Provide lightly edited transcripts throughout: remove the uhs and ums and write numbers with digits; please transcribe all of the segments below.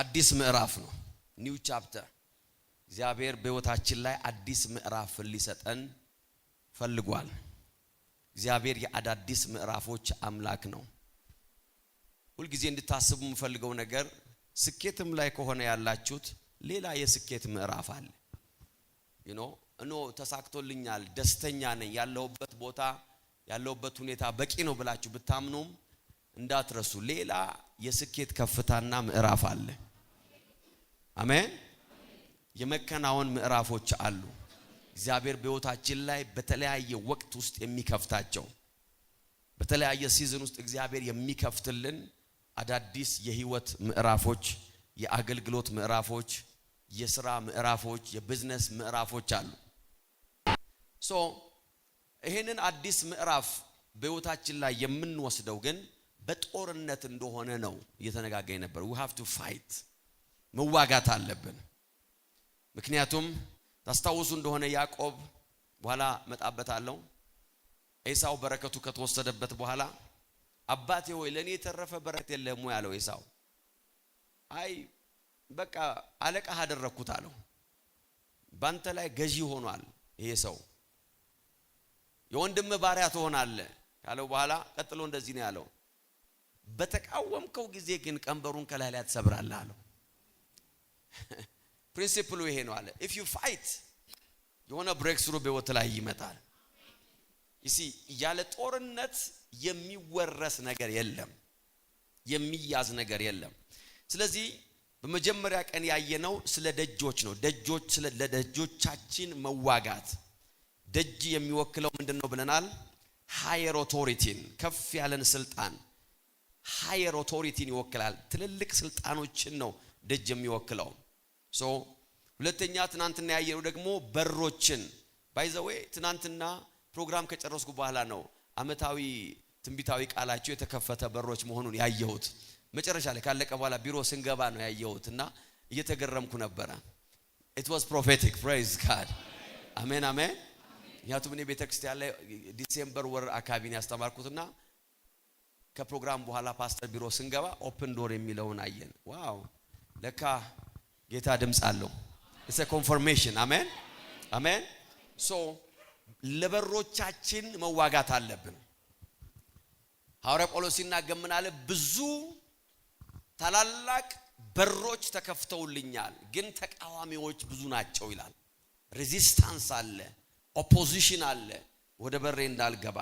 አዲስ ምዕራፍ ነው ኒው ቻፕተር እግዚአብሔር በህይወታችን ላይ አዲስ ምዕራፍ ሊሰጠን ፈልጓል እግዚአብሔር የአዳዲስ ምዕራፎች አምላክ ነው ሁሉ ጊዜ እንድታስቡ የምፈልገው ነገር ስኬትም ላይ ከሆነ ያላችሁት ሌላ የስኬት ምዕራፍ አለ እኖ ተሳክቶልኛል ደስተኛ ነኝ ያለሁበት ቦታ ያለሁበት ሁኔታ በቂ ነው ብላችሁ ብታምኑም እንዳትረሱ ሌላ የስኬት ከፍታና ምዕራፍ አለ አሜን የመከናወን ምዕራፎች አሉ እግዚአብሔር በህይወታችን ላይ በተለያየ ወቅት ውስጥ የሚከፍታቸው በተለያየ ሲዝን ውስጥ እግዚአብሔር የሚከፍትልን አዳዲስ የህይወት ምዕራፎች የአገልግሎት ምዕራፎች የሥራ ምዕራፎች የቢዝነስ ምዕራፎች አሉ ይሄንን አዲስ ምዕራፍ በህይወታችን ላይ የምንወስደው ግን በጦርነት እንደሆነ ነው እየተነጋገረ ነበር we have to fight መዋጋት አለብን ምክንያቱም ታስታውሱ እንደሆነ ያዕቆብ በኋላ መጣበታለሁ ኤሳው በረከቱ ከተወሰደበት በኋላ አባቴ ሆይ ለኔ የተረፈ በረከት የለም ያለው ኤሳው አይ በቃ አለቃ አደረኩት አለው ባንተ ላይ ገዢ ሆኗል ይሄ ሰው የወንድም ባሪያ ትሆናለህ ካለው በኋላ ቀጥሎ እንደዚህ ነው ያለው በተቃወምከው ጊዜ ግን ቀንበሩን ከላይ ላይ ተሰብራለህ አለው ፕሪንሲፕሉ ይሄ ነው አለ if you fight የሆነ ብሬክ ስሩ በህይወት ላይ ይመጣል ያለ ጦርነት የሚወረስ ነገር የለም የሚያዝ ነገር የለም ስለዚህ በመጀመሪያ ቀን ያየነው ስለ ደጆች ነው ደጆች ስለ ለደጆቻችን መዋጋት ደጅ የሚወክለው ምንድነው ብለናል ሃየር ኦቶሪቲን ከፍ ያለን ስልጣን ሃየር ኦቶሪቲን ይወክላል ትልልቅ ስልጣኖችን ነው ደጅ የሚወክለው ሁለተኛ ትናንትና ያየነው ደግሞ በሮችን ባይ ዘ ዌይ ትናንትና ፕሮግራም ከጨረስኩ በኋላ ነው አመታዊ ትንቢታዊ ቃላቸው የተከፈተ በሮች መሆኑን ያየሁት መጨረሻ ላይ ካለቀ በኋላ ቢሮ ስንገባ ነው ያየሁትና እየተገረምኩ ነበር it was prophetic praise god አሜን አሜን ያቱም እኔ ቤተክርስቲያን ላይ ዲሴምበር ወር አካባቢን ያስተማርኩትና ከፕሮግራም በኋላ ፓስተር ቢሮ ስንገባ ኦፕን ዶር የሚለውን አየን ዋው ለካ ጌታ ድምጽ አለው it's a confirmation amen amen ለበሮቻችን መዋጋት አለብን ሐዋርያ ጳውሎስ ሲናገምናል ብዙ ታላላቅ በሮች ተከፍተውልኛል ግን ተቃዋሚዎች ብዙ ናቸው ይላል ሬዚስታንስ አለ ኦፖዚሽን አለ ወደ በሬ እንዳልገባ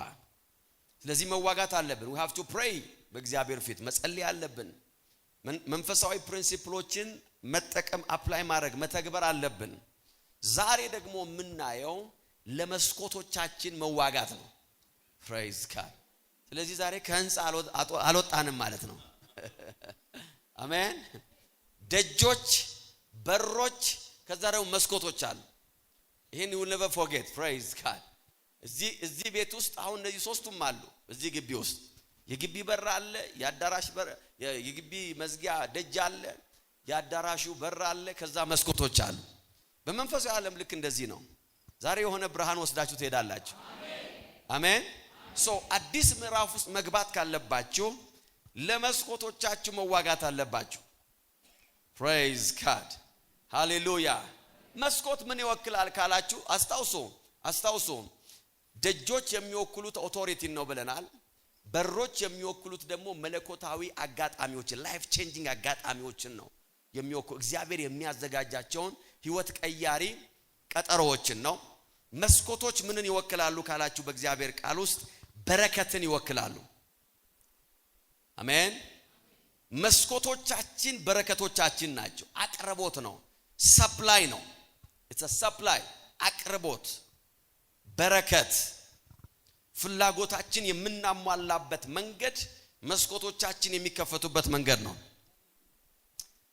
ስለዚህ መዋጋት አለብን we have to pray በእግዚአብሔር ፊት መጸለይ አለብን መንፈሳዊ ፕሪንሲፕሎችን መጠቀም አፕላይ ማድረግ መተግበር አለብን ዛሬ ደግሞ ምናየው ለመስኮቶቻችን መዋጋት ነው praise god ስለዚህ ዛሬ ከህንጻ አልወጣንም ማለት ነው አሜን ደጆች በሮች ከዛ ደግሞ መስኮቶች አሉ ይሄን you never forget praise god እዚህ ቤት ውስጥ አሁን እነዚህ ሶስቱም አሉ እዚህ ግቢ ውስጥ የግቢ በር አለ ያዳራሽ በር የግቢ መዝጊያ ደጅ አለ ያዳራሹ በር አለ ከዛ መስኮቶች አሉ በመንፈሳዊ ዓለም ልክ እንደዚህ ነው ዛሬ የሆነ ብርሃን ወስዳችሁ ትሄዳላችሁ አሜን አዲስ ምዕራፍ ውስጥ መግባት ካለባችሁ ለመስኮቶቻችሁ መዋጋት አለባችሁ praise god hallelujah መስኮት ምን ይወክላል ካላችሁ አስታውሱ ደጆች የሚወክሉት ኦቶሪቲ ነው ብለናል በሮች የሚወክሉት ደግሞ መለኮታዊ አጋጣሚዎችን ላይፍ ቼንጂንግ አጋጣሚዎችን ነው የሚወክሉ እግዚአብሔር የሚያዘጋጃቸውን ህይወት ቀያሪ ቀጠሮዎችን ነው መስኮቶች ምንን ይወክላሉ ካላችሁ በእግዚአብሔር ቃል ውስጥ በረከትን ይወክላሉ አሜን መስኮቶቻችን በረከቶቻችን ናቸው አቅርቦት ነው ሰፕላይ ነው it's a supply አቅርቦት በረከት ፍላጎታችን የምናሟላበት መንገድ መስኮቶቻችን የሚከፈቱበት መንገድ ነው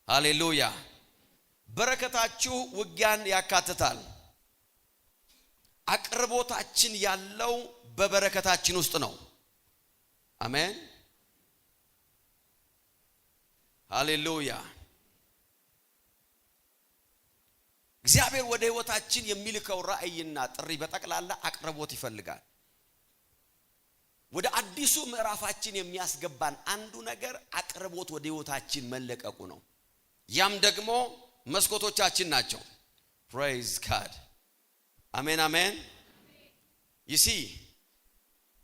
ሃሌሉያ በረከታችሁ ውጊያን ያካትታል አቅርቦታችን ያለው በበረከታችን ውስጥ ነው አሜን ሃሌሉያ እግዚአብሔር ወደ ህይወታችን የሚልከው ራእይና ጥሪ በጠቅላላ አቅርቦት ይፈልጋል ወደ አዲሱ ምዕራፋችን የሚያስገባን አንዱ ነገር አቅርቦት ወደ ህይወታችን መለቀቁ ነው ያም ደግሞ መስኮቶቻችን ናቸው። praise God አሜን አሜን። you see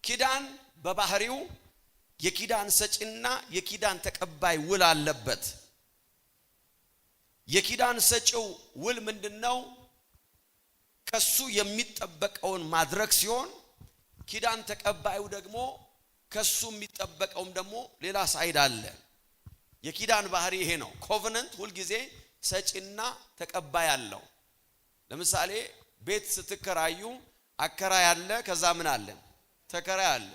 ኪዳን በባህሪው የኪዳን ሰጪና የኪዳን ተቀባይ ውል አለበት። የኪዳን ሰጪው ውል ምንድነው? ከሱ የሚጠበቀውን ማድረግ ሲሆን ኪዳን ተቀባዩ ደግሞ ከሱ የሚጠበቀውም ደግሞ ሌላ ሳይድ አለ። የኪዳን ባህሪ ይሄ ነው። ኮቨናንት ሁሉ ጊዜ ሰጪና ተቀባይ አለው። ለምሳሌ ቤት ስትከራዩ አከራይ አለ፣ ከዛ ምን አለ? ተከራይ አለ።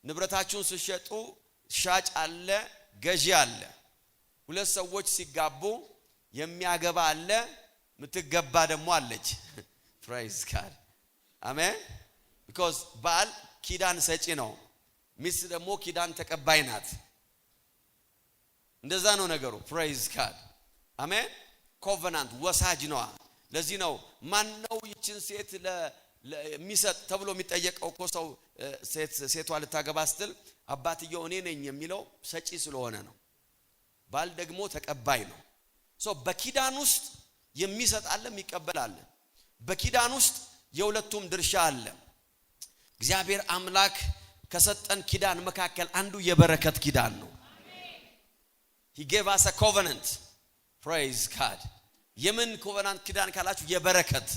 ንብረታችሁን ስትሸጡ ሻጭ አለ፣ ገዢ አለ። ሁለት ሰዎች ሲጋቡ የሚያገባ አለ፣ ምትገባ ደግሞ አለች። praise God አሜን። because ባል ኪዳን ሰጪ ነው፣ ሚስት ደግሞ ኪዳን ተቀባይ ናት። እንደዛ ነው ነገሩ። praise God አሜን። ኮቨናንት ወሳጅ ነው። ለዚህ ነው ማን ነው ይችን ሴት ለሚሰጥ ተብሎ የሚጠየቀው እኮ ሰው ሴቷ ልታገባ ስትል አባትየው እኔ ነኝ የሚለው ሰጪ ስለሆነ ነው። ባል ደግሞ ተቀባይ ነው። በኪዳን ውስጥ የሚሰጥ አለ፣ የሚቀበል አለ። በኪዳን ውስጥ የሁለቱም ድርሻ አለ። እግዚአብሔር አምላክ ከሰጠን ኪዳን መካከል አንዱ የበረከት ኪዳን ነው። he gave us a covenant. praise God የምን ኮቨናንት ኪዳን ካላችሁ የበረከት።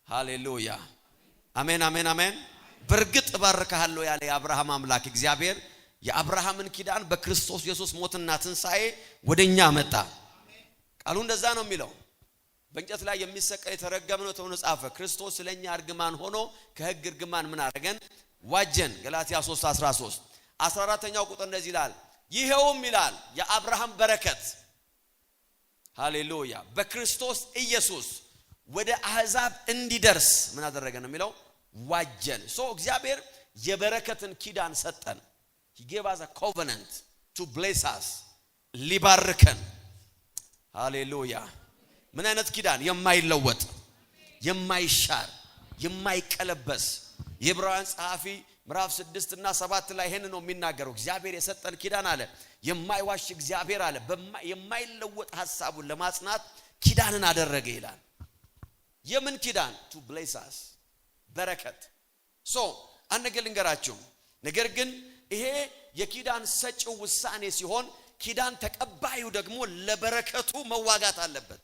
ሃሌሉያ አሜን አሜን አሜን። በርግጥ ባርካለሁ ያለ የአብርሃም አምላክ እግዚአብሔር የአብርሃምን ኪዳን በክርስቶስ ኢየሱስ ሞትና ትንሳኤ ወደኛ መጣ። ቃሉ እንደዛ ነው የሚለው። በእንጨት ላይ የሚሰቀል የተረገመ ነው ተብሎ ጻፈ። ክርስቶስ ስለኛ እርግማን ሆኖ ከሕግ እርግማን ምን አደረገን? ዋጀን። ገላትያ 3:13 14ኛው ቁጥር እንደዚህ ይላል፣ ይሄውም ይላል የአብርሃም በረከት ሃሌሉያ በክርስቶስ ኢየሱስ ወደ አሕዛብ እንዲደርስ ምን አደረገ ነው የሚለው? ዋጀን። እግዚአብሔር የበረከትን ኪዳን ሰጠን። he gave us a covenant to bless us ሊባርከን። ሃሌሉያ ምን አይነት ኪዳን? የማይለወጥ የማይሻር የማይቀለበስ። የዕብራውያን ጸሐፊ ምዕራፍ 6 እና 7 ላይ ይሄን ነው የሚናገረው። እግዚአብሔር የሰጠን ኪዳን አለ የማይዋሽ እግዚአብሔር አለ የማይለወጥ ሐሳቡን ለማጽናት ኪዳንን አደረገ ይላል። የምን ኪዳን? to bless us በረከት። አንድ ነገር ልንገራችሁ። ነገር ግን ይሄ የኪዳን ሰጪው ውሳኔ ሲሆን ኪዳን ተቀባዩ ደግሞ ለበረከቱ መዋጋት አለበት።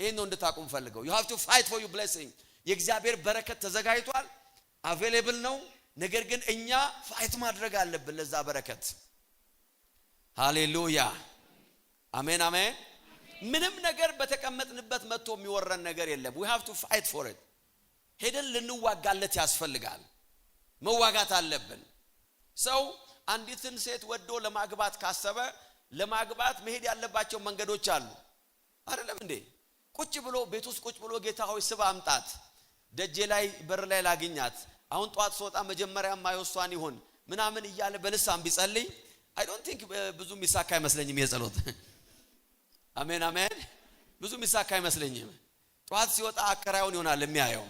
ይሄን ነው እንድታቁም ፈልገው። you have to fight for your blessing። የእግዚአብሔር በረከት ተዘጋጅቷል፣ available ነው። ነገር ግን እኛ ፋይት ማድረግ አለብን ለዛ በረከት። ሃሌሉያ አሜን አሜን። ምንም ነገር በተቀመጥንበት መጥቶ የሚወረን ነገር የለም። we have to fight for it። ሄደን ልንዋጋለት ያስፈልጋል። መዋጋት አለብን። ሰው አንዲትን ሴት ወዶ ለማግባት ካሰበ ለማግባት መሄድ ያለባቸው መንገዶች አሉ አይደለም እንዴ? ቁጭ ብሎ ቤት ውስጥ ቁጭ ብሎ ጌታ ሆይ ስባ አምጣት፣ ደጄ ላይ በር ላይ ላግኛት፣ አሁን ጧት ሶጣ መጀመሪያ ማይወሷን ይሁን ምናምን እያለ በልሳም ቢጸልይ I don't think ብዙ ሚሳካ አይመስለኝም የጸሎት። አሜን አሜን። ብዙ ሚሳካ አይመስለኝም። ጧት ሲወጣ አከራዩን ይሆናል የሚያየው።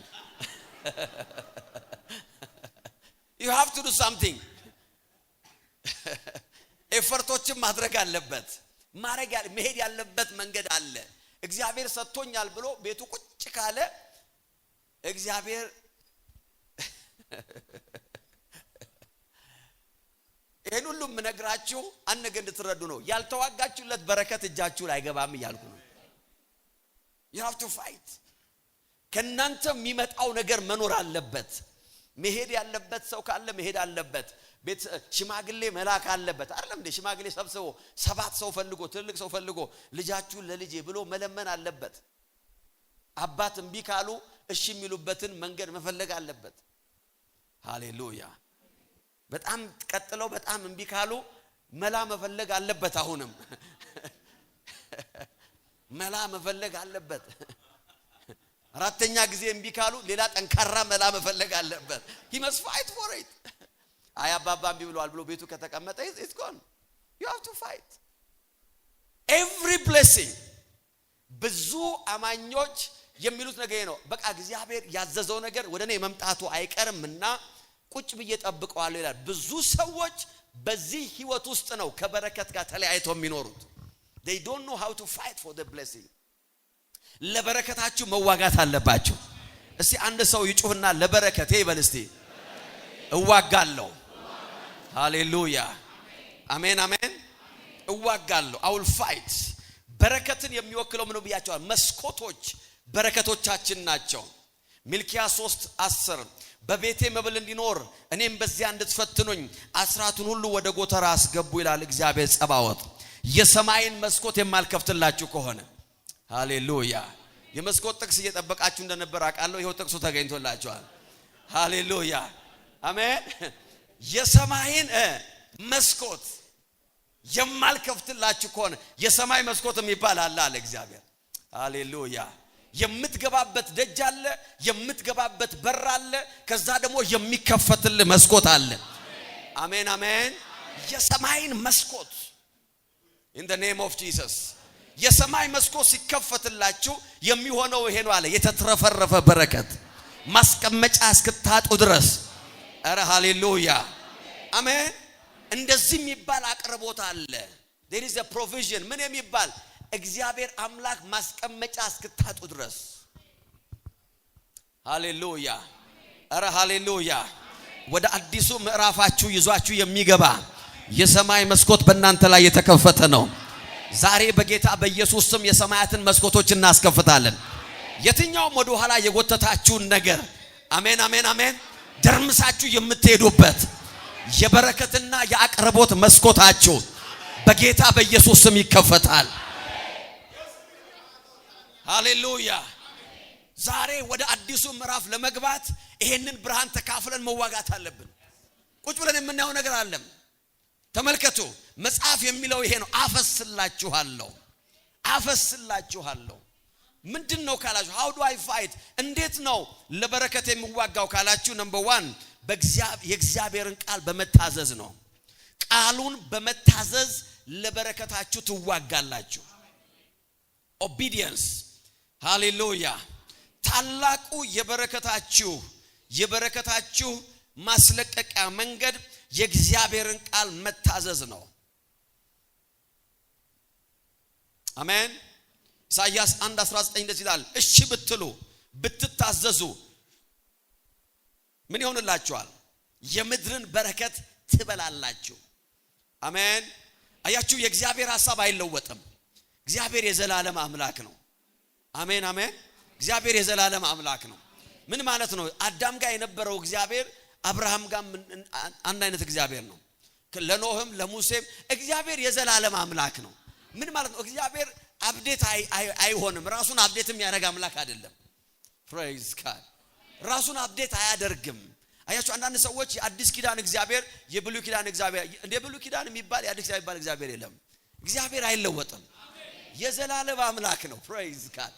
you have to do something። ኤፈርቶችን ማድረግ አለበት። መሄድ ያለበት መንገድ አለ። እግዚአብሔር ሰጥቶኛል ብሎ ቤቱ ቁጭ ካለ እግዚአብሔር ይሄን ሁሉ ምነግራችሁ አንድ ነገር እንድትረዱ ነው። ያልተዋጋችሁለት በረከት እጃችሁ ላይ አይገባም እያልኩ ነው። you have to fight። ከናንተ የሚመጣው ነገር መኖር አለበት። መሄድ ያለበት ሰው ካለ መሄድ አለበት። ቤት ሽማግሌ መላክ አለበት አይደለም እንዴ? ሽማግሌ ሰብስቦ 7 ሰው ፈልጎ ትልቅ ሰው ፈልጎ ልጃችሁ ለልጄ ብሎ መለመን አለበት። አባት እምቢ ካሉ እሺ የሚሉበትን መንገድ መፈለግ አለበት። ሃሌሉያ። በጣም ቀጥለው በጣም እምቢ ካሉ መላ መፈለግ አለበት። አሁንም መላ መፈለግ አለበት። አራተኛ ጊዜ እምቢ ካሉ ሌላ ጠንካራ መላ መፈለግ አለበት። he must fight for it። አያባባ እምቢ ብሏል ብሎ ቤቱ ከተቀመጠ it's gone። you have to fight every blessing። ብዙ አማኞች የሚሉት ነገር ነው። በቃ እግዚአብሔር ያዘዘው ነገር ወደኔ መምጣቱ አይቀርምና ቁጭ ብዬ ጠብቀዋለሁ ይላል። ብዙ ሰዎች በዚህ ህይወት ውስጥ ነው ከበረከት ጋር ተለያይተው የሚኖሩት። they don't know how to fight for the blessing. ለበረከታችሁ መዋጋት አለባችሁ። እስቲ አንድ ሰው ይጩህና ለበረከቴ ይበል እስቲ እዋጋለሁ። ሃሌሉያ አሜን አሜን። እዋጋለሁ I will fight። በረከትን የሚወክለው ምን ብያቸዋል? መስኮቶች በረከቶቻችን ናቸው። ሚልኪያስ 3:10 በቤቴ መብል እንዲኖር እኔም በዚያ እንድትፈትኑኝ አስራቱን ሁሉ ወደ ጎተራ አስገቡ ይላል እግዚአብሔር ጸባዖት። የሰማይን መስኮት የማልከፍትላችሁ ከሆነ ሃሌሉያ። የመስኮት ጥቅስ እየጠበቃችሁ እንደነበር አውቃለሁ። ይሄው ጥቅሱ ተገኝቶላችኋል። ሃሌሉያ አሜን። የሰማይን መስኮት የማልከፍትላችሁ ከሆነ የሰማይ መስኮት የሚባል አለ እግዚአብሔር። ሃሌሉያ። የምትገባበት ደጅ አለ፣ የምትገባበት በር አለ፣ ከዛ ደግሞ የሚከፈትልህ መስኮት አለ። አሜን አሜን። የሰማይን መስኮት in the name of Jesus። የሰማይ መስኮት ሲከፈትላችሁ የሚሆነው ይሄ ነው አለ። የተትረፈረፈ በረከት ማስቀመጫ እስክታጡ ድረስ። አረ ሃሌሉያ አሜን። እንደዚህ የሚባል አቅርቦት አለ። there is a provision። ምን የሚባል? እግዚአብሔር አምላክ ማስቀመጫ እስክታጡ ድረስ። ሃሌሉያ አረ ሃሌሉያ። ወደ አዲሱ ምዕራፋችሁ ይዟችሁ የሚገባ የሰማይ መስኮት በእናንተ ላይ የተከፈተ ነው። ዛሬ በጌታ በኢየሱስ ስም የሰማያትን መስኮቶች እናስከፍታለን። የትኛውም ወደ ኋላ የጎተታችሁን ነገር አሜን አሜን አሜን ደርምሳችሁ የምትሄዱበት የበረከትና የአቅርቦት መስኮታችሁ በጌታ በኢየሱስ ስም ይከፈታል። ሃሌሉያ። ዛሬ ወደ አዲሱ ምዕራፍ ለመግባት ይሄንን ብርሃን ተካፍለን መዋጋት አለብን። ቁጭ ብለን የምናየው ነገር አለ። ተመልከቱ፣ መጽሐፍ የሚለው ይሄ ነው። አፈስላችኋለሁ። ምንድነው ካላችሁ how do I fight? እንዴት ነው ለበረከት የሚዋጋው ካላችሁ ነምበር 1 የእግዚአብሔርን ቃል በመታዘዝ ነው። ቃሉን በመታዘዝ ለበረከታችሁ ትዋጋላችሁ። obedience ሃሌሉያ። ታላቁ የበረከታችሁ ማስለቀቂያ መንገድ የእግዚአብሔርን ቃል መታዘዝ ነው። አሜን። ኢሳይያስ 1:19 እንደዚህ ይላል፣ እሺ ብትሉ ብትታዘዙ ምን ይሆንላችኋል? የምድርን በረከት ትበላላችሁ። አሜን። አያችሁ፣ የእግዚአብሔር ሐሳብ አይለወጥም። እግዚአብሔር የዘላለም አምላክ ነው። አሜን አሜን። እግዚአብሔር የዘላለም አምላክ ነው። ምን ማለት ነው? አዳም ጋር የነበረው እግዚአብሔር አብርሃም ጋር አንድ አይነት እግዚአብሔር ነው። ለኖህም ለሙሴም እግዚአብሔር የዘላለም አምላክ ነው። ምን ማለት ነው? እግዚአብሔር አፕዴት አይሆንም። ራሱን አፕዴት የሚያደርግ አምላክ አይደለም። ፕሬዝ ጋድ። ራሱን አፕዴት አያደርግም። አያችሁ፣ አንዳንድ ሰዎች የአዲስ ኪዳን እግዚአብሔር የብሉይ ኪዳን እግዚአብሔር እንደ ብሉይ ኪዳን የሚባል የአዲስ ኪዳን የሚባል እግዚአብሔር የለም። እግዚአብሔር አይለወጥም። የዘላለም አምላክ ነው። ፕሬዝ ጋድ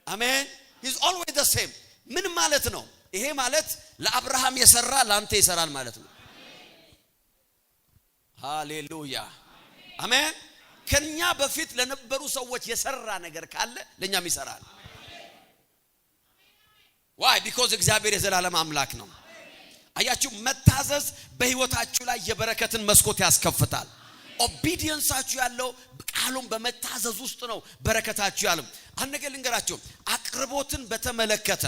አሜን። he is always the same። ምን ማለት ነው? ይሄ ማለት ለአብርሃም የሰራ ላንተ ይሰራል ማለት ነው። ሃሌሉያ አሜን። ከኛ በፊት ለነበሩ ሰዎች የሰራ ነገር ካለ ለኛም ይሰራል። why? because እግዚአብሔር የዘላለም አምላክ ነው። አያችሁ፣ መታዘዝ በህይወታችሁ ላይ የበረከትን መስኮት ያስከፍታል። ኦቢዲየንሳችሁ ያለው ቃሉን በመታዘዝ ውስጥ ነው በረከታችሁ ያለው። አንድ ነገር ልንገራችሁ፣ አቅርቦትን በተመለከተ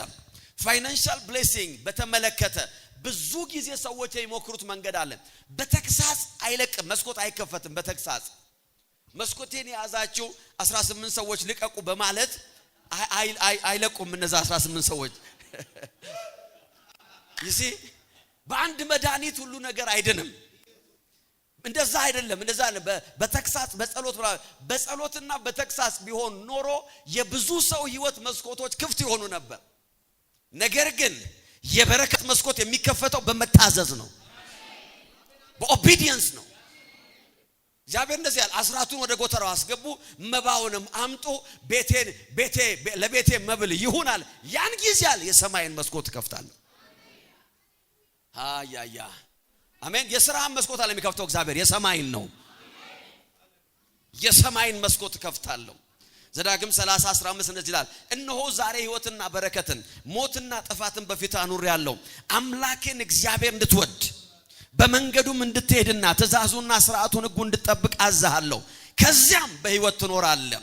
ፋይናንሻል ብሌሲንግ በተመለከተ ብዙ ጊዜ ሰዎች የሚሞክሩት መንገድ አለ። በተክሳስ አይለቅም፣ መስኮት አይከፈትም። በተክሳስ መስኮቴን የያዛችሁ 18 ሰዎች ልቀቁ በማለት አይለቁም። እነዛ 18 ሰዎች ይሲ በአንድ መድኃኒት ሁሉ ነገር አይደለም። እንደዛ አይደለም። እንደዛ በተክሳስ በጸሎትና በተክሳስ ቢሆን ኖሮ የብዙ ሰው ህይወት መስኮቶች ክፍት ይሆኑ ነበር። ነገር ግን የበረከት መስኮት የሚከፈተው በመታዘዝ ነው፣ በኦቢዲየንስ ነው። እግዚአብሔር እንደዚህ ያለ አስራቱን ወደ ጎተራው አስገቡ፣ መባውንም አምጡ፣ ለቤቴ መብል ይሁናል። ያን ጊዜ ያለ የሰማይን መስኮት ከፍታለሁ። ሃያያ አሜን። የሥራን መስኮት አለ የሚከፍተው እግዚአብሔር፣ የሰማይን ነው። የሰማይን መስኮት ከፍታለሁ። ዘዳግም 30:15 እንደዚህ ይላል፣ እነሆ ዛሬ ሕይወትና በረከትን ሞትና ጥፋትን በፊት አኑሬአለሁ። አምላኬን እግዚአብሔር እንድትወድ በመንገዱም እንድትሄድና ትእዛዙና ሥርዓቱን ሕጉን እንድትጠብቅ አዝሃለሁ። ከዚያም በሕይወት ትኖራለህ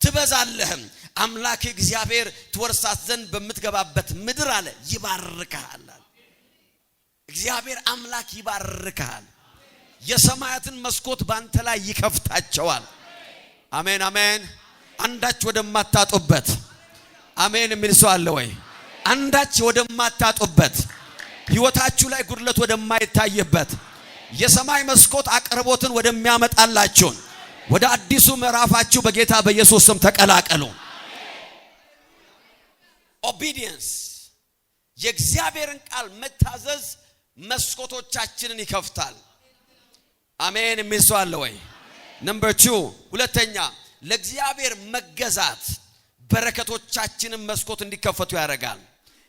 ትበዛለህም። አምላክ እግዚአብሔር ትወርሳት ዘንድ በምትገባበት ምድር አለ ይባርክሃል። እግዚአብሔር አምላክ ይባርክሃል። የሰማያትን መስኮት ባንተ ላይ ይከፍታቸዋል። አሜን አሜን። አንዳች ወደማታጡበት አሜን የሚል ሰው አለ ወይ? አንዳች ወደማታጡበት ሕይወታችሁ ላይ ጉድለት ወደማይታይበት የሰማይ መስኮት አቅርቦትን ወደሚያመጣላችሁ ወደ አዲሱ ምዕራፋችሁ በጌታ በኢየሱስ ስም ተቀላቀሉ። ኦቢዲየንስ የእግዚአብሔርን ቃል መታዘዝ መስኮቶቻችንን ይከፍታል። አሜን የሚል ሰው አለ ወይ? ነምበር 2 ሁለተኛ ለእግዚአብሔር መገዛት በረከቶቻችንን መስኮት እንዲከፈቱ ያደርጋል።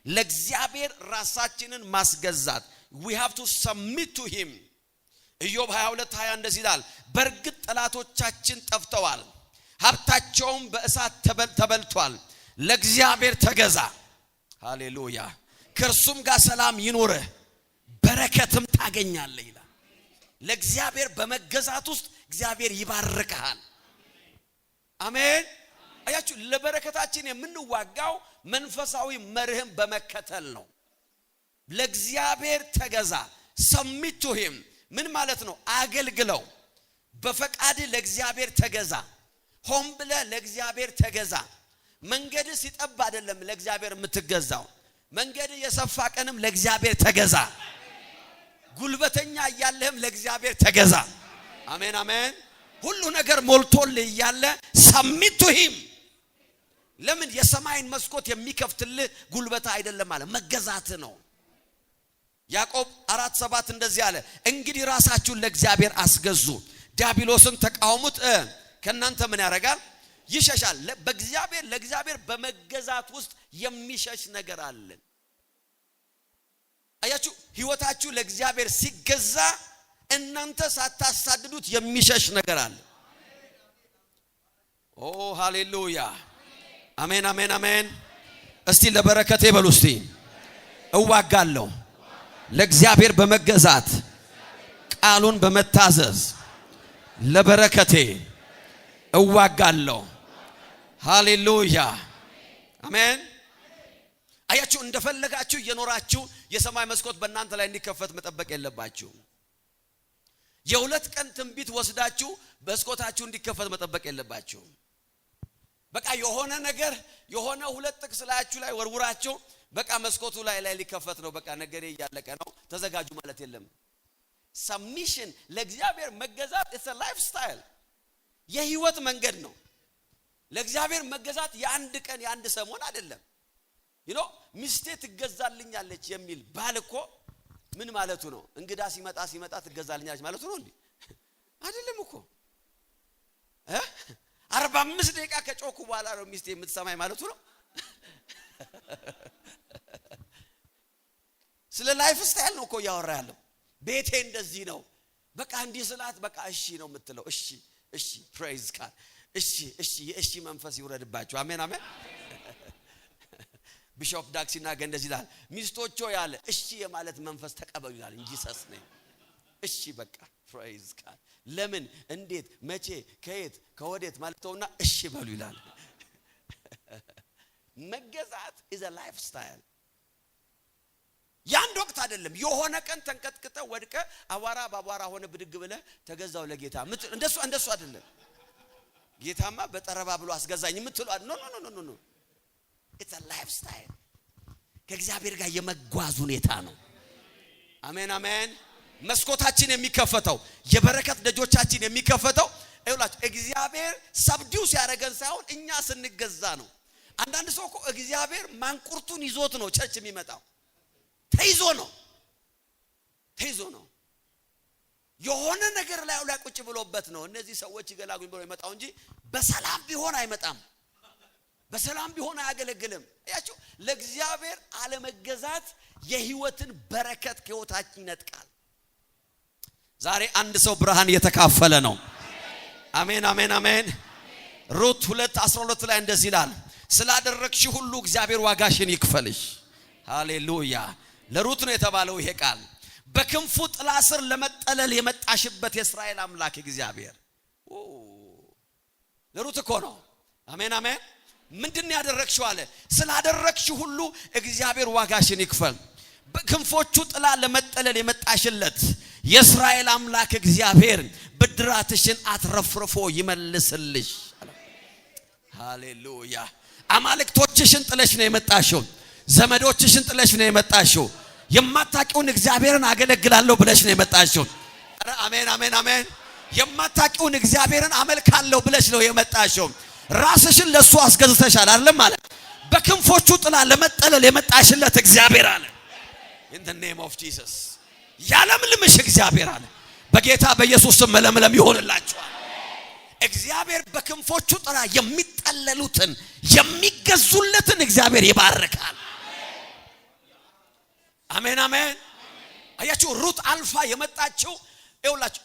ለእግዚአብሔር ራሳችንን ማስገዛት we have to submit to him። ኢዮብ 22:20 እንደዚህ ይላል፣ በእርግጥ ጠላቶቻችን ጠፍተዋል፣ ሀብታቸውም በእሳት ተበልቷል። ለእግዚአብሔር ተገዛ። ሃሌሉያ። ከእርሱም ጋር ሰላም ይኖርህ በረከትም ታገኛለህ ይላል። ለእግዚአብሔር በመገዛት ውስጥ እግዚአብሔር ይባርክሃል። አሜን። አያችሁ ለበረከታችን የምንዋጋው መንፈሳዊ መርህን በመከተል ነው። ለእግዚአብሔር ተገዛ። submit to him ምን ማለት ነው? አገልግለው። በፈቃድ ለእግዚአብሔር ተገዛ። ሆን ብለህ ለእግዚአብሔር ተገዛ። መንገድ ሲጠብ አይደለም ለእግዚአብሔር የምትገዛው። መንገድ የሰፋ ቀንም ለእግዚአብሔር ተገዛ። ጉልበተኛ እያለህም ለእግዚአብሔር ተገዛ። አሜን አሜን። ሁሉ ነገር ሞልቶልህ እያለ submit to him። ለምን? የሰማይን መስኮት የሚከፍትልህ ጉልበት አይደለም ማለት መገዛት ነው። ያዕቆብ 4:7 እንደዚህ አለ፣ እንግዲህ ራሳችሁን ለእግዚአብሔር አስገዙ፣ ዲያብሎስን ተቃወሙት፣ ከናንተ ምን ያደርጋል? ይሸሻል። ለእግዚአብሔር በመገዛት ውስጥ የሚሸሽ ነገር አለ። አያችሁ ሕይወታችሁ ለእግዚአብሔር ሲገዛ እናንተ ሳታሳድዱት የሚሸሽ ነገር አለ። ኦ ሃሌሉያ አሜን አሜን አሜን። እስቲ ለበረከቴ በሉ እስቲ እዋጋለሁ ለእግዚአብሔር በመገዛት ቃሉን በመታዘዝ ለበረከቴ እዋጋለሁ። ሃሌሉያ አሜን። አያችሁ እንደፈለጋችሁ እየኖራችሁ የሰማይ መስኮት በእናንተ ላይ እንዲከፈት መጠበቅ የለባችሁ። የሁለት ቀን ትንቢት ወስዳችሁ መስኮታችሁ እንዲከፈት መጠበቅ የለባችሁ። በቃ የሆነ ነገር የሆነ ሁለት ጥቅስ ላያችሁ ላይ ወርውራችሁ በቃ መስኮቱ ላይ ሊከፈት ነው፣ በቃ ነገሬ እያለቀ ነው ተዘጋጁ ማለት የለም። ሰብሚሽን ለእግዚአብሔር መገዛት it's a lifestyle የህይወት መንገድ ነው። ለእግዚአብሔር መገዛት የአንድ ቀን የአንድ ሰሞን አይደለም። ሚስቴ ትገዛልኛለች የሚል ባል እኮ ምን ማለቱ ነው? እንግዳ ሲመጣ ትገዛልኛለች ማለቱ ነው እንዴ? አይደለም እኮ 45 ደቂቃ ከጮኩ በኋላ ነው ሚስቴ የምትሰማኝ ማለቱ ነው። ስለ ላይፍ ስታይል ነው እኮ ያወራ ያለው። ቤቴ እንደዚህ ነው በቃ እንዲህ ስላት በቃ እሺ ነው የምትለው። እሺ ፕሬዝ ጋድ። እሺ መንፈስ ይውረድባችሁ። አሜን አሜን። ቢሾፕ ዳክሲና እንደዚህ ይላል፣ ሚስቶቹ ያለ እሺ የማለት መንፈስ ተቀበሉ ይላል እንጂ ሰስነኝ። እሺ በቃ ፕሬዝ ጋድ። ለምን እንዴት መቼ ከየት ከወዴት ማለተውና እሺ በሉ ይላል። መገዛት is a lifestyle ያን ወቅት አይደለም። የሆነ ቀን ተንቀጥቅጠ ወድቀ አዋራ ባዋራ ሆነ ብድግ ብለ ተገዛው ለጌታ እንደሱ አይደለም። ጌታማ በጠረባ ብሎ አስገዛኝ የምትሉ ኖ it's a lifestyle ከእግዚአብሔር ጋር የመጓዝ ሁኔታ ነው። አሜን አሜን። መስኮታችን የሚከፈተው የበረከት ደጆቻችን የሚከፈተው አይውላችሁ እግዚአብሔር ሰብዲው ሲያደርገን ሳይሆን እኛ ስንገዛ ነው። አንዳንድ ሰው እኮ እግዚአብሔር ማንቁርቱን ይዞት ነው ቸርች የሚመጣው። ተይዞ ነው የሆነ ነገር ላይ ቁጭ ብሎበት ነው እነዚህ ሰዎች ይገላጉኝ ብሎ ይመጣው እንጂ በሰላም ቢሆን አይመጣም። በሰላም ቢሆን አያገለግልም። ያችሁ ለእግዚአብሔር አለመገዛት የህይወትን በረከት ከህይወታችን ይነጥቃል። ዛሬ አንድ ሰው ብርሃን እየተካፈለ ነው። አሜን አሜን አሜን። ሩት 2:12 ላይ እንደዚህ ይላል፣ ስላደረግሽ ሁሉ እግዚአብሔር ዋጋሽን ይክፈልሽ። ሃሌሉያ። ለሩት ነው የተባለው ይሄ ቃል። በክንፉ ጥላ ስር ለመጠለል የመጣሽበት የእስራኤል አምላክ እግዚአብሔር ለሩት እኮ ነው። አሜን አሜን። ምንድነው ያደረግሽው አለ። ስላደረግሽ ሁሉ እግዚአብሔር ዋጋሽን ይክፈል። በክንፎቹ ጥላ ለመጠለል የመጣሽለት የእስራኤል አምላክ እግዚአብሔር ብድራትሽን አትረፍርፎ ይመልስልሽ። ሃሌሉያ። አማልክቶችሽን ጥለሽ ነው የመጣሽው። ዘመዶችሽን ጥለሽ ነው የመጣሽው። የማታውቂውን እግዚአብሔርን አገለግላለሁ ብለሽ ነው የመጣሽው። አረ አሜን አሜን አሜን። የማታውቂውን እግዚአብሔርን አመልካለሁ ብለሽ ነው የመጣሽው። ራስሽን ለሱ አስገዝተሻል አይደለም ማለት። በክንፎቹ ጥላ ለመጠለል የመጣሽለት እግዚአብሔር አለ። in the name of Jesus ያለምልምሽ እግዚአብሔር አለ። በጌታ በኢየሱስ ስም መለምለም ይሆንላችኋል። እግዚአብሔር በክንፎቹ ጥላ የሚጠለሉትን የሚገዙለትን እግዚአብሔር ይባርካል። አሜን አሜን። አያችሁ ሩት አልፋ የመጣችው ይውላችሁ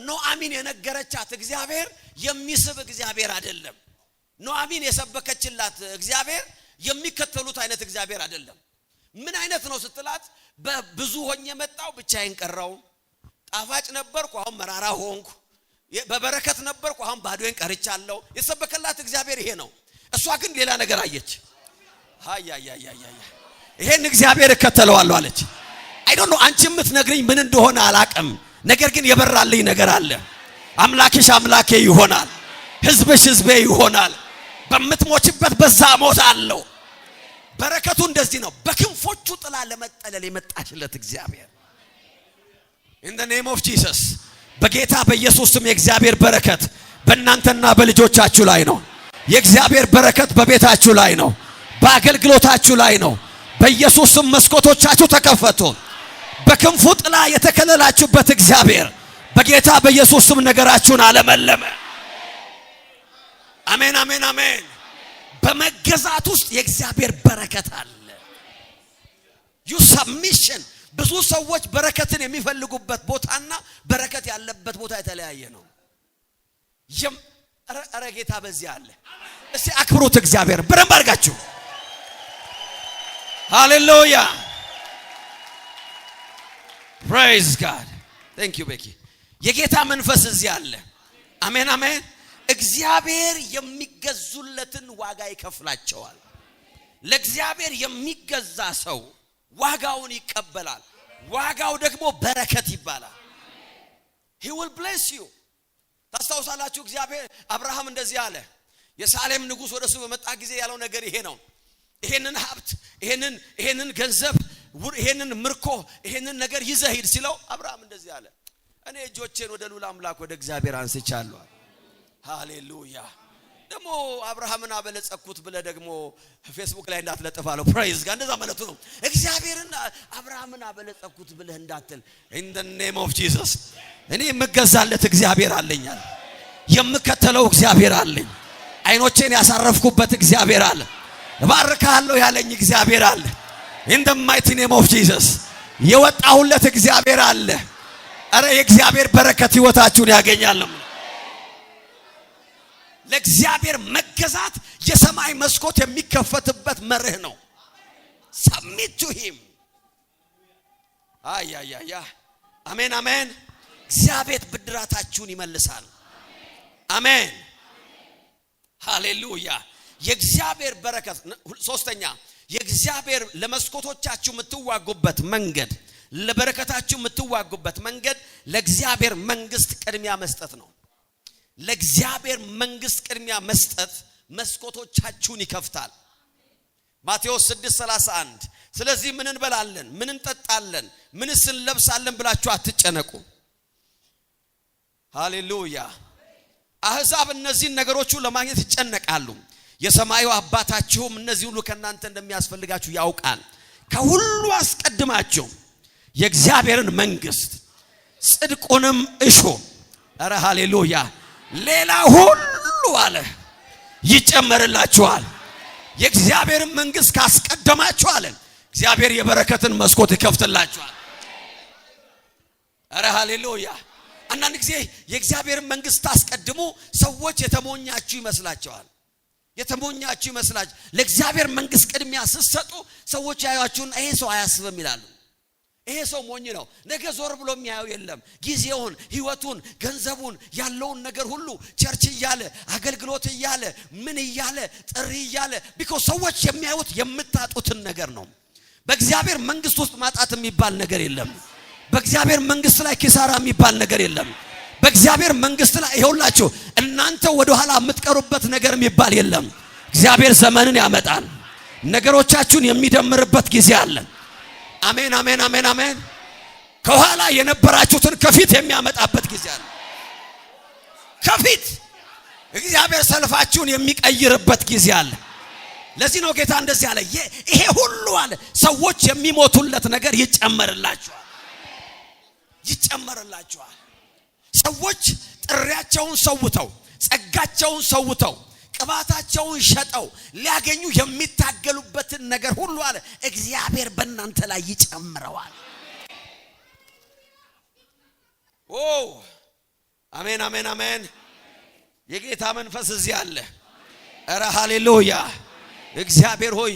ኖአሚን የነገረቻት እግዚአብሔር የሚስብ እግዚአብሔር አይደለም። ኖአሚን የሰበከችላት እግዚአብሔር የሚከተሉት አይነት እግዚአብሔር አይደለም። ምን አይነት ነው ስትላት በብዙ ሆኜ መጣው ብቻዬን ቀረው፣ ጣፋጭ ነበርኩ አሁን መራራ ሆንኩ፣ በበረከት ነበርኩ አሁን ባዶዬን ቀርቻለሁ። የሰበከላት እግዚአብሔር ይሄ ነው። እሷ ግን ሌላ ነገር አየች። ይሄን እግዚአብሔር እከተለዋለሁ አለች። አይ ዶንት ኖ አንቺ የምትነግሪኝ ምን እንደሆነ አላቅም፣ ነገር ግን የበራልኝ ነገር አለ። አምላክሽ አምላኬ ይሆናል፣ ህዝብሽ ህዝቤ ይሆናል። በምትሞችበት በዛ ሞት አለው። በረከቱ እንደዚህ ነው። በክንፎቹ ጥላ ለመጠለል የመጣችለት እግዚአብሔር in the name of Jesus በጌታ በኢየሱስ ስም የእግዚአብሔር በረከት በእናንተና በልጆቻችሁ ላይ ነው። የእግዚአብሔር በረከት በቤታችሁ ላይ ነው፣ በአገልግሎታችሁ ላይ ነው። በኢየሱስ ስም መስኮቶቻችሁ ተከፈቱ። በክንፉ ጥላ የተከለላችሁበት እግዚአብሔር በጌታ በኢየሱስ ስም ነገራችሁን አለመለመ። አሜን አሜን አሜን። በመገዛት ውስጥ የእግዚአብሔር በረከት አለ። you submission ብዙ ሰዎች በረከትን የሚፈልጉበት ቦታና በረከት ያለበት ቦታ የተለያየ ነው። ኧረ ጌታ በዚህ አለ። እስቲ አክብሩት እግዚአብሔር በደንብ አድርጋችሁ። ሃሌሉያ praise God thank you Becky። የጌታ መንፈስ እዚህ አለ። አሜን አሜን። እግዚአብሔር የሚገዙለትን ዋጋ ይከፍላቸዋል። ለእግዚአብሔር የሚገዛ ሰው ዋጋውን ይቀበላል። ዋጋው ደግሞ በረከት ይባላል። he will bless you። ታስታውሳላችሁ እግዚአብሔር አብርሃም እንደዚህ አለ። የሳሌም ንጉስ ወደሱ በመጣ ጊዜ ያለው ነገር ይሄ ነው። ይሄንን ሀብት ይሄንን ገንዘብ ይሄንን ምርኮ ይሄንን ነገር ይዘህ ሂድ ሲለው አብርሃም እንደዚህ አለ፣ እኔ እጆቼን ወደ ልዑል አምላክ ወደ እግዚአብሔር አንስቻለሁ። ሃሌሉያ። ደግሞ አብርሃምን አበለጸኩት ብለ ደግሞ ፌስቡክ ላይ እንዳትለጥፍ አለው። ፕሬዝ ጋር እንደዛ ማለቱ ነው። እግዚአብሔርን አብርሃምን አበለጸኩት ብለ እንዳትል in the name of Jesus እኔ የምገዛለት እግዚአብሔር አለኝ፣ የምከተለው እግዚአብሔር አለኝ፣ አይኖቼን ያሳረፍኩበት እግዚአብሔር አለ፣ እባርካለሁ ያለኝ እግዚአብሔር አለ። in the mighty name of Jesus የወጣሁለት እግዚአብሔር አለ። አረ የእግዚአብሔር በረከት ህይወታችሁን ያገኛል። ለእግዚአብሔር መገዛት የሰማይ መስኮት የሚከፈትበት መርህ ነው። submit to him። አሜን አሜን። እግዚአብሔር ብድራታችሁን ይመልሳል። አሜን ሃሌሉያ። የእግዚአብሔር በረከት ሶስተኛ የእግዚአብሔር ለመስኮቶቻችሁ የምትዋጉበት መንገድ፣ ለበረከታችሁ የምትዋጉበት መንገድ ለእግዚአብሔር መንግስት ቅድሚያ መስጠት ነው። ለእግዚአብሔር መንግስት ቅድሚያ መስጠት መስኮቶቻችሁን ይከፍታል። ማቴዎስ 6:31 ስለዚህ ምን እንበላለን፣ ምን እንጠጣለን፣ ምንስ እንለብሳለን ብላችሁ አትጨነቁ። ሃሌሉያ። አህዛብ እነዚህን ነገሮች ለማግኘት ይጨነቃሉ፣ የሰማዩ አባታችሁም እነዚህ ሁሉ ከናንተ እንደሚያስፈልጋችሁ ያውቃል። ከሁሉ አስቀድማችሁ የእግዚአብሔርን መንግስት ጽድቁንም እሹ። አረ ሃሌሉያ። ሌላ ሁሉ አለ ይጨመርላችኋል። የእግዚአብሔርን መንግስት ካስቀደማችሁ አለ እግዚአብሔር የበረከትን መስኮት ይከፍትላችኋል። አረ ሃሌሉያ። አንዳንድ ጊዜ የእግዚአብሔርን መንግስት ታስቀድሙ ሰዎች የተሞኛችሁ ይመስላቸዋል። ለእግዚአብሔር መንግስት ቅድሚያ ስትሰጡ ሰዎች ያዩአችሁና ይሄ ሰው አያስብም ይላሉ። ይሄ ሰው ሞኝ ነው። ነገ ዞር ብሎ የሚያየው የለም። ጊዜውን፣ ህይወቱን፣ ገንዘቡን፣ ያለውን ነገር ሁሉ ቸርች እያለ አገልግሎት እያለ ምን እያለ ጥሪ እያለ ቢኮዝ ሰዎች የሚያዩት የምታጡትን ነገር ነው። በእግዚአብሔር መንግስት ውስጥ ማጣት የሚባል ነገር የለም። በእግዚአብሔር መንግስት ላይ ኪሳራ የሚባል ነገር የለም። በእግዚአብሔር መንግስት ላይ ይኸውላችሁ እናንተ ወደ ኋላ የምትቀሩበት ነገር የሚባል የለም። እግዚአብሔር ዘመንን ያመጣል። ነገሮቻችሁን የሚደምርበት ጊዜ አለ። አሜን አሜን አሜን አሜን። ከኋላ የነበራችሁትን ከፊት የሚያመጣበት ጊዜ አለ። ከፊት እግዚአብሔር ሰልፋችሁን የሚቀይርበት ጊዜ አለ። ለዚህ ነው ጌታ እንደዚህ አለ፣ ይሄ ሁሉ አለ ሰዎች የሚሞቱለት ነገር ይጨመርላችኋል። ይጨመርላችኋል። ሰዎች ጥሪያቸውን ሰውተው ጸጋቸውን ሰውተው ቅባታቸውን ሸጠው ሊያገኙ የሚታገሉበትን ነገር ሁሉ አለ እግዚአብሔር በእናንተ ላይ ይጨምረዋል። ኦ አሜን አሜን አሜን። የጌታ መንፈስ እዚህ አለ። ኧረ ሃሌሉያ። እግዚአብሔር ሆይ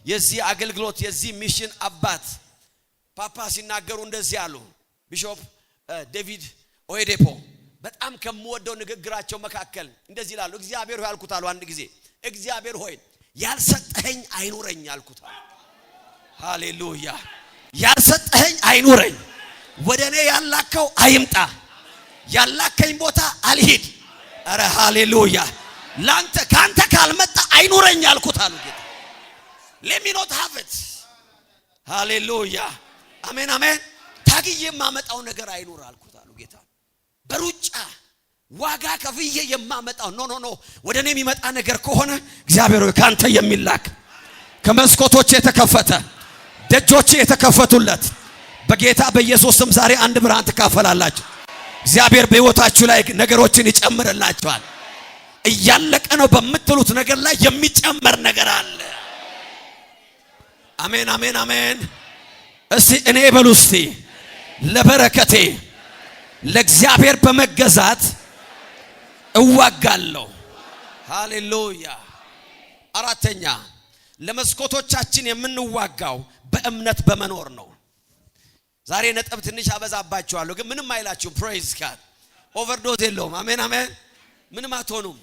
የዚህ አገልግሎት የዚህ ሚሽን አባት ፓፓ ሲናገሩ እንደዚህ አሉ። ቢሾፕ ዴቪድ ኦየዴፖ በጣም ከምወደው ንግግራቸው መካከል እንደዚህ ይላሉ። እግዚአብሔር ሆይ አልኩት አሉ አንድ ጊዜ፣ እግዚአብሔር ሆይ ያልሰጠኸኝ አይኑረኝ አልኩት። ሃሌሉያ። ያልሰጠኸኝ አይኑረኝ፣ ወደኔ ያላከው አይምጣ፣ ያላከኝ ቦታ አልሂድ። ኧረ ሃሌሉያ። ላንተ ካንተ ካልመጣ አይኑረኝ አልኩት አሉ ጌታ። let me not have it። ሃሌሉያ አሜን አሜን። ታግዬ የማመጣው ነገር አይኑር አልኩት አሉ ጌታ። በሩጫ ዋጋ ከፍዬ የማመጣው ኖ ወደኔ የሚመጣ ነገር ከሆነ እግዚአብሔር ሆይ ካንተ የሚላክ ከመስኮቶች የተከፈተ ደጆች የተከፈቱለት በጌታ በኢየሱስ ስም ዛሬ አንድ ብርሃን ተካፈላላችሁ። እግዚአብሔር በሕይወታችሁ ላይ ነገሮችን ይጨምርላችኋል። እያለቀ ነው በምትሉት ነገር ላይ የሚጨመር ነገር አለ። አሜን አሜን አሜን። እስቲ እኔ በሉ እስቲ ለበረከቴ ለእግዚአብሔር በመገዛት እዋጋለሁ። ሃሌሉያ። አራተኛ ለመስኮቶቻችን የምንዋጋው በእምነት በመኖር ነው። ዛሬ ነጥብ ትንሽ አበዛባችኋለሁ ግን ምንም አይላችሁም። ፕሬዝ ጋድ። ኦቨርዶዝ የለውም። አሜን አሜን። ምንም አትሆኑም።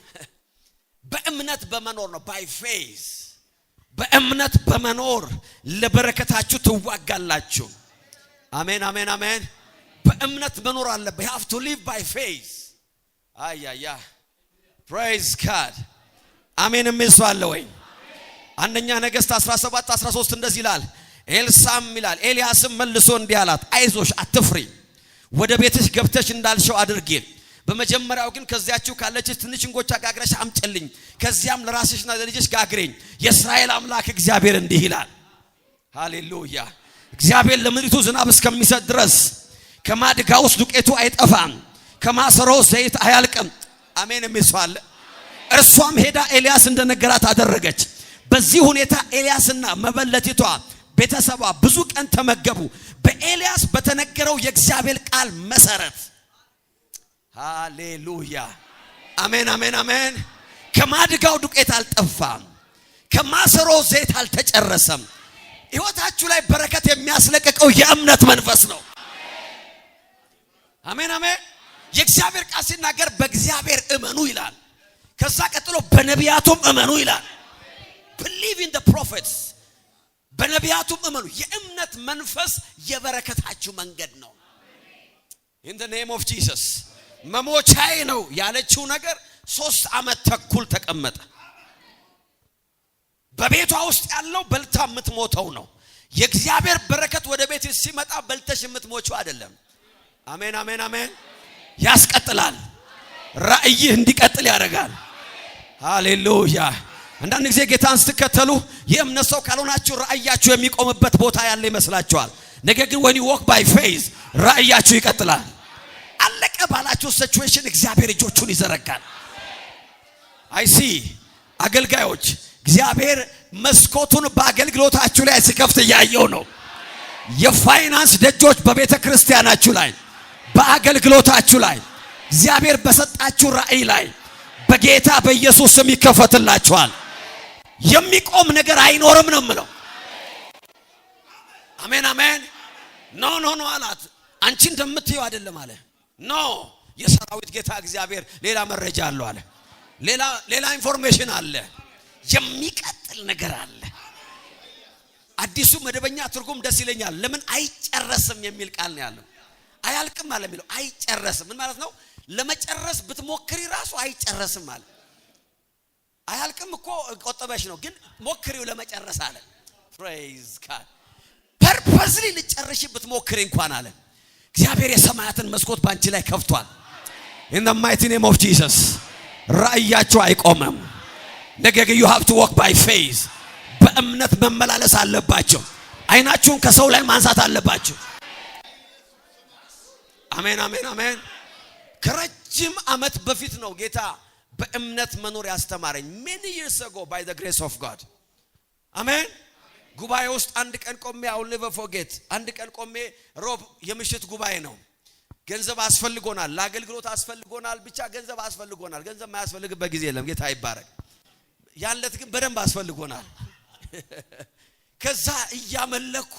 በእምነት በመኖር ነው። ባይ ፌዝ በእምነት በመኖር ለበረከታችሁ ትዋጋላችሁ። አሜን አሜን አሜን። በእምነት መኖር አለበት። you have to live by faith። አያያ praise God። አሜን የሚስዋለ ወይ? አንደኛ ነገሥት 17:13 እንደዚህ ይላል። ኤልሳም ይላል ኤልያስም መልሶ እንዲህ አላት፣ አይዞሽ አትፍሪ፣ ወደ ቤትሽ ገብተሽ እንዳልሽው አድርጊ። በመጀመሪያው ግን ከዚያችሁ ካለች ትንሽ እንጎቻ ጋግረሽ አምጪልኝ፣ ከዚያም ለራስሽና ለልጅሽ ጋግሬኝ። የእስራኤል አምላክ እግዚአብሔር እንዲህ ይላል። ሃሌሉያ። እግዚአብሔር ለምድሪቱ ዝናብ እስከሚሰጥ ድረስ ከማድጋ ውስጥ ዱቄቱ አይጠፋም፣ ከማሰሮው ዘይት አያልቅም። አሜን የሚስዋለ። እርሷም ሄዳ ኤልያስ እንደነገራት አደረገች። በዚህ ሁኔታ ኤልያስና መበለቲቷ ቤተሰቧ ብዙ ቀን ተመገቡ፣ በኤልያስ በተነገረው የእግዚአብሔር ቃል መሰረት። ሃሌሉያ አሜን አሜን አሜን። ከማድጋው ዱቄት አልጠፋም፣ ከማሰሮው ዘይት አልተጨረሰም። ሕይወታችሁ ላይ በረከት የሚያስለቅቀው የእምነት መንፈስ ነው። አሜን አሜን። የእግዚአብሔር ቃል ሲናገር በእግዚአብሔር እመኑ ይላል። ከዛ ቀጥሎ በነቢያቱም እመኑ ይላል። believe in the prophets። በነቢያቱም እመኑ። የእምነት መንፈስ የበረከታችሁ መንገድ ነው። in the name of Jesus። መሞቻዬ ነው ያለችው ነገር 3 ዓመት ተኩል ተቀመጠ። በቤቷ ውስጥ ያለው በልታ የምትሞተው ነው። የእግዚአብሔር በረከት ወደ ቤት ሲመጣ በልተሽ የምትሞቹ አይደለም። አሜን አሜን አሜን። ያስቀጥላል። ራእይህ እንዲቀጥል ያደርጋል። ሃሌሉያ። አንዳንድ ጊዜ ጌታን ስትከተሉ የእምነት ሰው ካልሆናችሁ ራእያችሁ የሚቆምበት ቦታ ያለ ይመስላችኋል። ነገር ግን when you walk by faith ራእያችሁ ይቀጥላል። አለቀ ባላችሁ ሲቹዌሽን እግዚአብሔር እጆቹን ይዘረጋል። አይሲ አገልጋዮች እግዚአብሔር መስኮቱን በአገልግሎታችሁ ላይ ሲከፍት ያየው ነው። የፋይናንስ ደጆች በቤተ ክርስቲያናችሁ ላይ በአገልግሎታችሁ ላይ እግዚአብሔር በሰጣችሁ ራእይ ላይ በጌታ በኢየሱስ ስም ይከፈትላችኋል። የሚቆም ነገር አይኖርም ነው የምለው። አሜን አሜን። ኖ አላት። አንቺ እንደምትይው አይደለም አለ። ኖ የሰራዊት ጌታ እግዚአብሔር ሌላ መረጃ አለው አለ። ሌላ ኢንፎርሜሽን አለ። የሚቀጥል ነገር አለ። አዲሱ መደበኛ ትርጉም ደስ ይለኛል። ለምን አይጨረስም የሚል ቃል ነው ያለው። አያልቅም አለ የሚለው አይጨረስም ምን ማለት ነው? ለመጨረስ ብትሞክሪ ራሱ አይጨረስም አለ። አያልቅም እኮ ቆጠበሽ ነው፣ ግን ሞክሪው ለመጨረስ አለ። ፕሬዝ ጋድ። ፐርፐስሊ ልጨርሽ ብትሞክሪ እንኳን አለ እግዚአብሔር የሰማያትን መስኮት ባንቺ ላይ ከፍቷል። in the mighty name of Jesus ራእያችሁ አይቆምም። ነገር ግን you have to walk by faith በእምነት መመላለስ አለባችሁ። አይናችሁን ከሰው ላይ ማንሳት አለባችሁ። አሜን አሜን አሜን። ከረጅም ዓመት በፊት ነው ጌታ በእምነት መኖር ያስተማረኝ many years ago by the grace of God አሜን። ጉባኤ ውስጥ አንድ ቀን ቆሜ I will never forget አንድ ቀን ቆሜ ሮብ የምሽት ጉባኤ ነው። ገንዘብ አስፈልጎናል፣ ለአገልግሎት አስፈልጎናል፣ ብቻ ገንዘብ አስፈልጎናል። ገንዘብ ማያስፈልግበት ጊዜ የለም፣ ጌታ ይባረክ። ያለት ግን በደንብ አስፈልጎናል። ከዛ እያመለኩ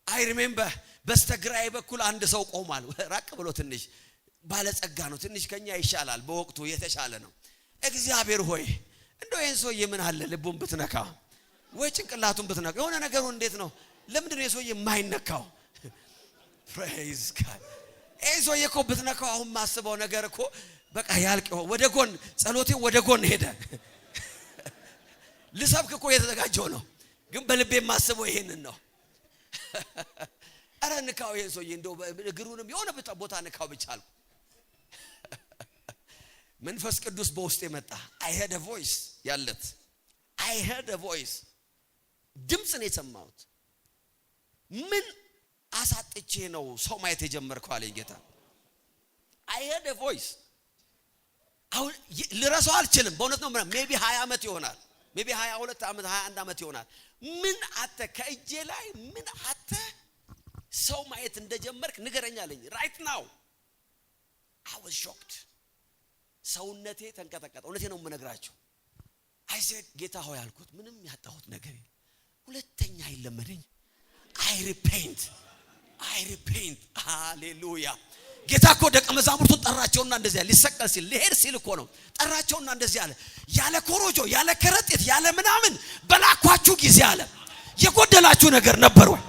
I remember በስተግራዬ በኩል አንድ ሰው ቆሟል። ራቅ ብሎ ትንሽ ባለጸጋ ነው፣ ትንሽ ከኛ ይሻላል፣ በወቅቱ የተሻለ ነው። እግዚአብሔር ሆይ እንደው ይሄን ሰው ምን አለ ልቡን ብትነካ ወይ ጭንቅላቱን ብትነካ የሆነ ነገሩ እንዴት ነው? ለምንድን ነው የሰውዬ የማይነካው? ፕሬዝ ጋድ። ይሄ ሰውዬ እኮ ብትነካው አሁን ማስበው ነገር እኮ በቃ ያልቅ ወደ ጎን ጸሎቴ ወደ ጎን ሄደ። ልሰብክ እኮ የተዘጋጀው ነው፣ ግን በልቤ ማስበው ይሄንን ነው። አረ ንካው ይሄን ሰውዬ እንደው እግሩንም የሆነ ቦታ ንካው ብቻ አልኩ። መንፈስ ቅዱስ በውስጤ መጣ። I heard a voice ያለት I heard a voice ድምጽ ነው የሰማሁት። ምን አሳጥቼ ነው ሰው ማየት የጀመርከው አለኝ ጌታ። I heard a voice አሁን ልረሳው አልችልም። በእውነት ነው ሜቢ 20 ዓመት ይሆናል፣ ሜቢ 22 ዓመት 21 ዓመት ይሆናል። ምን አተ ከእጄ ላይ ምን አተ ሰው ማየት እንደጀመርክ ንገረኝ አለኝ። right now I was shocked ሰውነቴ ተንቀጠቀጠ። እውነቴ ነው የምነግራችሁ። I said ጌታ ሆይ አልኩት፣ ምንም ያጣሁት ነገር የለም፣ ሁለተኛ አይለመደኝ። I repent ሃሌሉያ። ጌታ እኮ ደቀ መዛሙርቱን ጠራቸውና እንደዚህ ያለ ሊሰቀል ሲል ሊሄድ ሲል እኮ ነው ጠራቸውና እንደዚህ ያለ ያለ ኮሮጆ ያለ ከረጢት ያለ ምናምን በላኳችሁ ጊዜ አለ የጎደላችሁ ነገር ነበር ወይ?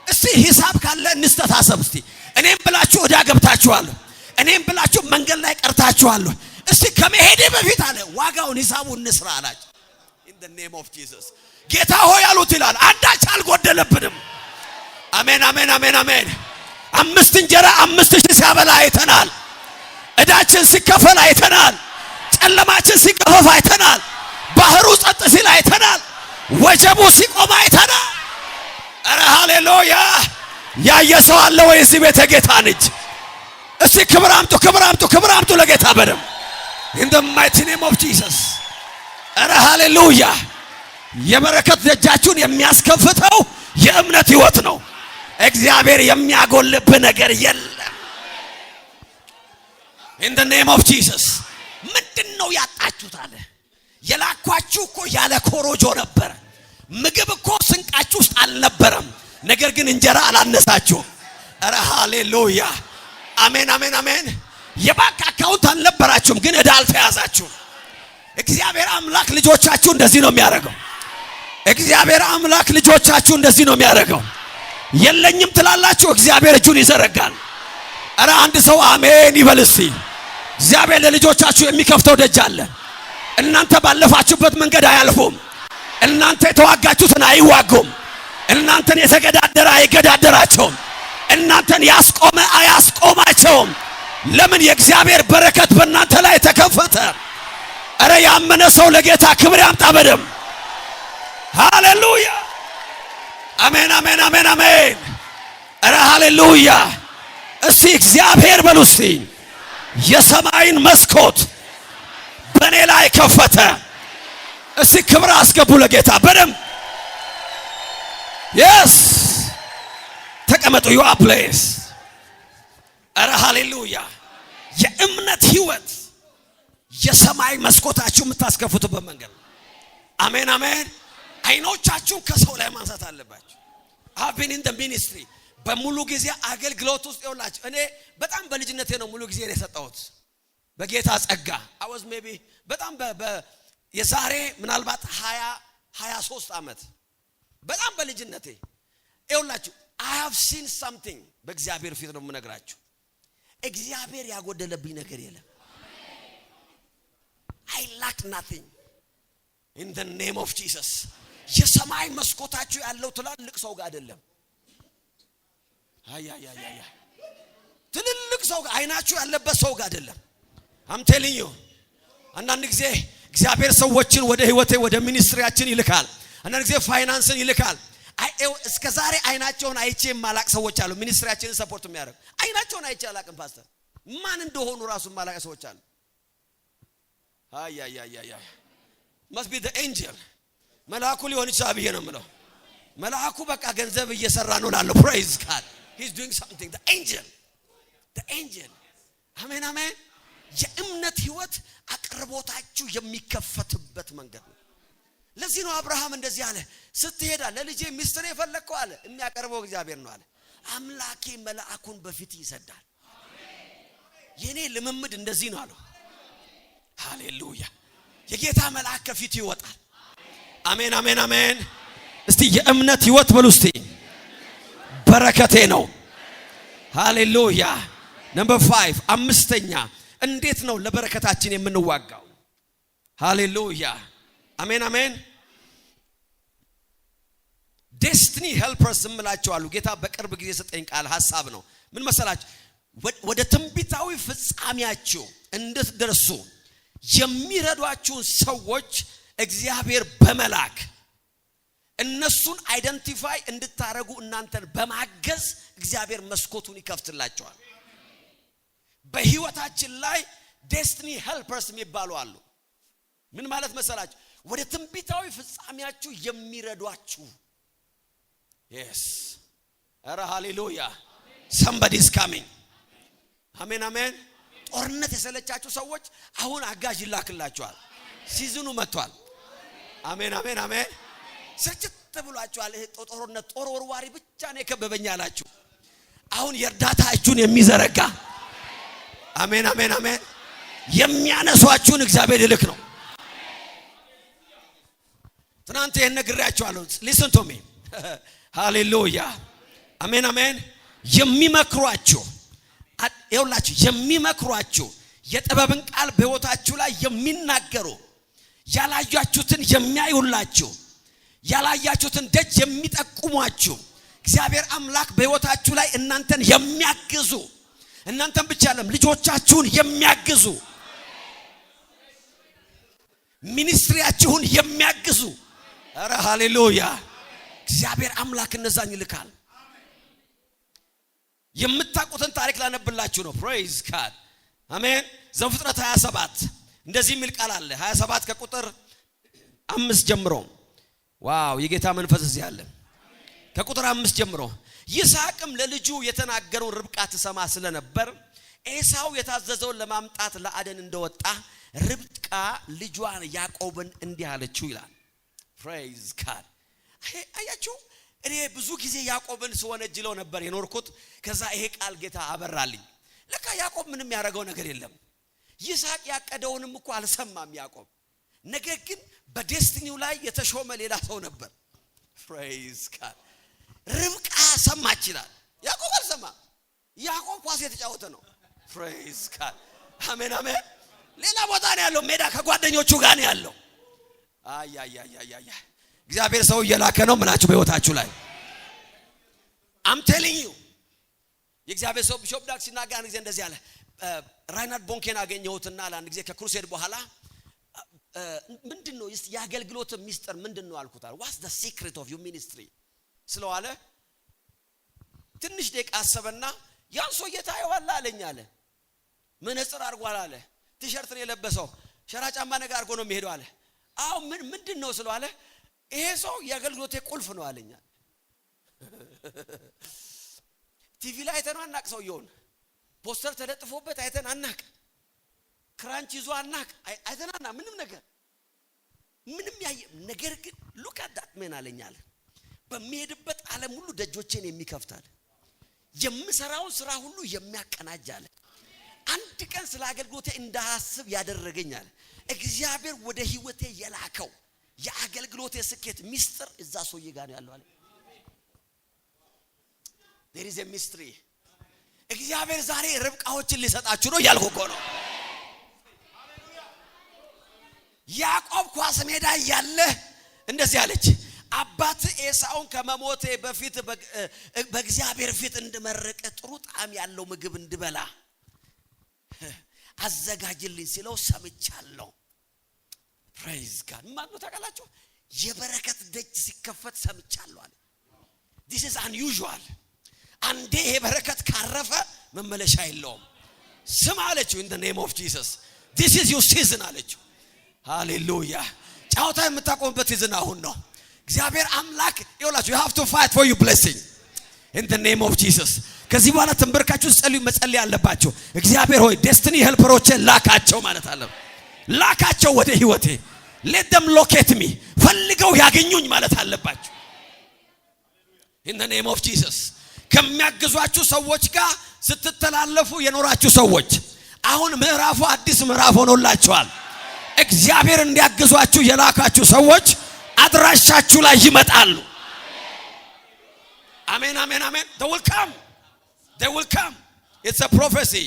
እስቲ ሂሳብ ካለ እንስተታሰብ። እስቲ እኔም ብላችሁ ዕዳ ገብታችኋል፣ እኔም ብላችሁ መንገድ ላይ ቀርታችኋል። እስቲ ከመሄዴ በፊት አለ ዋጋውን ሂሳቡን እንስራ አላችሁ። in the name of Jesus ጌታ ሆይ አሉት ይላል አንዳች አልጎደለብንም። አሜን አሜን አሜን አሜን። 5 እንጀራ 5000 ሲያበላ አይተናል። ዕዳችን ሲከፈል አይተናል። ጨለማችን ሲገፈፍ አይተናል። ባህሩ ጸጥ ሲል አይተናል። ወጀቡ ሲቆም አይተናል። አረ ሃሌሉያ። ያየ ሰው አለ ወይ እዚህ ቤተ ጌታ ነች? እስቲ ክብር አምጡ ለጌታ በደም in the mighty name of Jesus አረ ሃሌሉያ። የበረከት ደጃችሁን የሚያስከፍተው የእምነት ህይወት ነው። እግዚአብሔር የሚያጎልብ ነገር የለም። in the name of Jesus ምንድነው ያጣችሁት አለ? የላኳችሁ እኮ ያለ ኮሮጆ ነበር። ምግብ እኮ ስንቃችሁ ውስጥ አልነበረም። ነገር ግን እንጀራ አላነሳችሁ። አረ ሃሌሉያ አሜን አሜን አሜን። የባንክ አካውንት አልነበራችሁም፣ ግን ዕዳ አልተያዛችሁም። እግዚአብሔር አምላክ ልጆቻችሁ እንደዚህ ነው የሚያደርገው። እግዚአብሔር አምላክ ልጆቻችሁ እንደዚህ ነው የሚያደርገው። የለኝም ትላላችሁ፣ እግዚአብሔር እጁን ይዘረጋል። አረ አንድ ሰው አሜን ይበል እስቲ። እግዚአብሔር ለልጆቻችሁ የሚከፍተው ደጅ አለ። እናንተ ባለፋችሁበት መንገድ አያልፉም። እናንተ የተዋጋችሁትን አይዋጉም። እናንተን የተገዳደረ አይገዳደራቸውም። እናንተን ያስቆመ አያስቆማቸውም። ለምን? የእግዚአብሔር በረከት በእናንተ ላይ ተከፈተ። አረ ያመነ ሰው ለጌታ ክብር ያምጣ በደም። ሃሌሉያ አሜን አሜን አሜን አሜን። አረ ሃሌሉያ። እስቲ እግዚአብሔር በሉ እስቲ የሰማይን መስኮት በእኔ ላይ ከፈተ። እስቲ ክብር አስገቡ ለጌታ በደም። yes ተቀመጡ you are place። አረ ሃሌሉያ። የእምነት ህይወት የሰማይ መስኮታችሁ የምታስከፍቱበት መንገድ። አሜን አሜን። አይኖቻችሁን ከሰው ላይ ማንሳት አለባችሁ። I've been in the ministry በሙሉ ጊዜ አገልግሎት ውስጥ ይውላችሁ እኔ በጣም በልጅነቴ ነው ሙሉ ጊዜ የሰጠሁት በጌታ ጸጋ I was maybe በጣም የዛሬ ምናልባት 23 አመት በጣም በልጅነቴ ይውላችሁ I have seen something በእግዚአብሔር ፊት ነው የምነግራችሁ እግዚአብሔር ያጎደለብኝ ነገር የለም I lack nothing in the name of Jesus የሰማይ መስኮታችሁ ያለው ትላልቅ ሰው ጋር አይደለም አያ ትልልቅ ሰው ጋር አይናችሁ ያለበት ሰው ጋር አይደለም I'm telling you አንዳንድ ጊዜ እግዚአብሔር ሰዎችን ወደ ህይወቴ ወደ ሚኒስትሪያችን ይልካል አንዳንድ ጊዜ ፋይናንስን ይልካል እስከ ዛሬ አይናቸውን አይቼ ማላቅ ሰዎች አሉ ሚኒስትሪያችንን ሰፖርት የሚያደርጉ አይናቸውን አይቼ አላቅም ፓስተር ማን እንደሆኑ ራሱ ማላቅ ሰዎች አሉ አያ must be the angel መልአኩ ሊሆን ይችላል ብዬ ነው የምለው መልአኩ በቃ ገንዘብ እየሰራ ነው ላለው praise God he's doing something the angel አሜን የእምነት ህይወት አቅርቦታችሁ የሚከፈትበት መንገድ ነው ለዚህ ነው አብርሃም እንደዚህ አለ ስትሄዳ ለልጄ ሚስት ነው የፈለከው አለ የሚያቀርበው እግዚአብሔር ነው አለ አምላኬ መልአኩን በፊት ይሰዳል የኔ ልምምድ እንደዚህ ነው አለው ሃሌሉያ የጌታ መልአክ ከፊት ይወጣል አሜን እስቲ የእምነት ህይወት በሉ እስቲ በረከቴ ነው ሃሌሉያ ነምበር 5 አምስተኛ እንዴት ነው ለበረከታችን የምንዋጋው ሃሌሉያ አሜን ዴስቲኒ ሄልፐርስ እምላችሁ አሉ ጌታ በቅርብ ጊዜ ሰጠኝ ቃል ሐሳብ ነው ምን መሰላችሁ ወደ ትንቢታዊ ፍጻሜያችሁ እንድትደርሱ የሚረዷችሁን ሰዎች እግዚአብሔር በመላክ እነሱን አይደንቲፋይ እንድታረጉ እናንተን በማገዝ እግዚአብሔር መስኮቱን ይከፍትላችኋል በህይወታችን ላይ ዴስቲኒ ሄልፐርስ የሚባሉ አሉ ምን ማለት መሰላችሁ ወደ ትንቢታዊ ፍጻሜያችሁ የሚረዷችሁ yes አረ ሃሌሉያ somebody is coming አሜን ጦርነት የሰለቻችሁ ሰዎች አሁን አጋዥ ይላክላችኋል ሲዝኑ መጥቷል አሜን ሰጭት ብሏችኋል ጦርነት ጦር ወርዋሪ ብቻ ነው የከበበኝ አላችሁ አሁን የእርዳታ እጁን የሚዘረጋ አሜን የሚያነሷችሁን እግዚአብሔር ይልክ ነው ትናንት የነግራችኋለሁ listen to me ሃሌሉያ አሜን የሚመክሯችሁ ይኸውላችሁ የሚመክሯችሁ የጥበብን ቃል በህይወታችሁ ላይ የሚናገሩ ያላያችሁትን የሚያዩላችሁ ያላያችሁትን ደጅ የሚጠቁሟችሁ እግዚአብሔር አምላክ በህይወታችሁ ላይ እናንተን የሚያግዙ እናንተን ብቻ አይደለም ልጆቻችሁን የሚያግዙ ሚኒስትሪያችሁን የሚያግዙ አረ ሃሌሉያ እግዚአብሔር አምላክ እነዛን ይልካል የምታውቁትን ታሪክ ላነብላችሁ ነው praise God አሜን ዘፍጥረት 27 እንደዚህ የሚል ቃል አለ 27 ከቁጥር 5 ጀምሮ ዋው የጌታ መንፈስ እዚህ አለ ከቁጥር 5 ጀምሮ ይስሐቅም ለልጁ የተናገረውን ርብቃ ትሰማ ስለነበር ኤሳው የታዘዘውን ለማምጣት ለአደን እንደወጣ ርብቃ ልጇን ያዕቆብን እንዲህ አለችው ይላል praise God አያችሁ እኔ ብዙ ጊዜ ያዕቆብን ስወነጅለው ነበር የኖርኩት ከዛ ይሄ ቃል ጌታ አበራልኝ ለካ ያዕቆብ ምንም ያደረገው ነገር የለም ይስሐቅ ያቀደውንም እኮ አልሰማም ያዕቆብ ነገር ግን በዴስቲኒው ላይ የተሾመ ሌላ ሰው ነበር praise God ርብቃ ሰማች ይላል ያዕቆብ አልሰማም ያዕቆብ ኳስ የተጫወተ ነው praise God አሜን ሌላ ቦታ ነው ያለው ሜዳ ከጓደኞቹ ጋር ነው ያለው አያ እግዚአብሔር ሰው እየላከ ነው ምናችሁ በህይወታችሁ ላይ I'm telling you የእግዚአብሔር ሰው ቢሾፕ ዳክ ሲናገር አንድ ጊዜ እንደዚህ አለ ራይናርድ ቦንኬን አገኘሁትና ለአንድ ጊዜ ከክሩሴድ በኋላ ምንድነው የአገልግሎት ሚስጥር ምንድነው አልኩታል what's the secret of your ministry ስለዋለ ትንሽ ደቂቃ አሰበና ያን ሰው እየታየዋል አለኝ አለ መነጽር አርጓል አለ ቲሸርት ነው የለበሰው ሸራ ጫማ ነገር አርጎ ነው የሚሄደው አለ አው ምንድነው ስለዋለ ይሄ ሰው የአገልግሎቴ ቁልፍ ነው አለኝ ቲቪ ላይ አይተን አናቅ ሰው ይሆን ፖስተር ተለጥፎበት አይተን አናቅ ክራንች ይዞ አናቅ አይተናና ምንም ነገር ምንም ያየ ነገር ግን look at that man አለኝ አለ በሚሄድበት ዓለም ሁሉ ደጆቼን የሚከፍታል የምሰራውን ስራ ሁሉ የሚያቀናጃል አንድ ቀን ስለ አገልግሎቴ እንዳስብ ያደረገኛል እግዚአብሔር ወደ ህይወቴ የላከው የአገልግሎቴ ስኬት ሚስጥር እዛ ሰውዬ ጋር ያለው አለ there is a mystery እግዚአብሔር ዛሬ ርብቃዎችን ሊሰጣችሁ ነው ያልኩ ነው ያዕቆብ ኳስ ሜዳ ያለ እንደዚህ አለች አባት ኤሳውን ከመሞቴ በፊት በእግዚአብሔር ፊት እንድመረቀ ጥሩ ጣም ያለው ምግብ እንድበላ አዘጋጅልኝ ሲለው ሰምቻለሁ praise God ማን ነው ታውቃላችሁ የበረከት ደጅ ሲከፈት ሰምቻለሁ አለ this is unusual አንዴ የበረከት ካረፈ መመለሻ የለውም ስም አለችው in the name of Jesus this is your season አለችው ሃሌሉያ ጫውታ የምታቆምበት season አሁን ነው እግዚአብሔር አምላክ ይወላችሁ you have to fight for your blessing in the name of Jesus ከዚህ በኋላ ተንበርካችሁ ጸልዩ መጸለይ አለባችሁ እግዚአብሔር ሆይ destiny helperዎችን ላካቸው ማለት አለ ላካቸው ወደ ህይወቴ let them locate me ፈልገው ያገኙኝ ማለት አለባችሁ in the name of Jesus ከሚያግዟችሁ ሰዎች ጋር ስትተላለፉ የኖራችሁ ሰዎች አሁን ምዕራፉ አዲስ ምዕራፍ ሆኖላችኋል እግዚአብሔር እንዲያግዟችሁ የላካችሁ ሰዎች አድራሻችሁ ላይ ይመጣሉ አሜን አሜን አሜን they will come it's a prophecy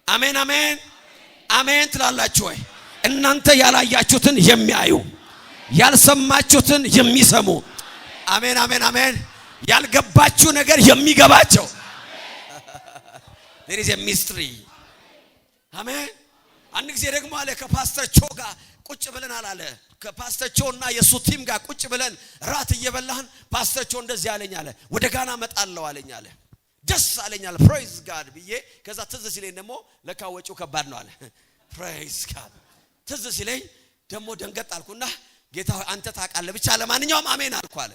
አሜን አሜን አሜን ትላላችሁ ወይ እናንተ ያላያችሁትን የሚያዩ ያልሰማችሁትን የሚሰሙ አሜን አሜን አሜን ያልገባችሁ ነገር የሚገባቸው there is a mystery አሜን አንድ ጊዜ ደግሞ አለ ከፓስተር ቾጋ ቁጭ ብለናል አለ ከፓስተር ቾና የሱ ቲም ጋር ቁጭ ብለን ራት እየበላን ፓስተር ቾ እንደዚህ አለኝ አለ ወደ ጋና መጣለው አለኝ አለ ደስ አለኝ አለ praise God ብዬ ከዛ ትዝ ሲለኝ ደግሞ ለካ ወጪው ከባድ ነው አለ praise God ትዝ ሲለኝ ደግሞ ደንገጥ አልኩና ጌታ አንተ ታውቃለህ ብቻ ለማንኛውም አሜን አልኩ አለ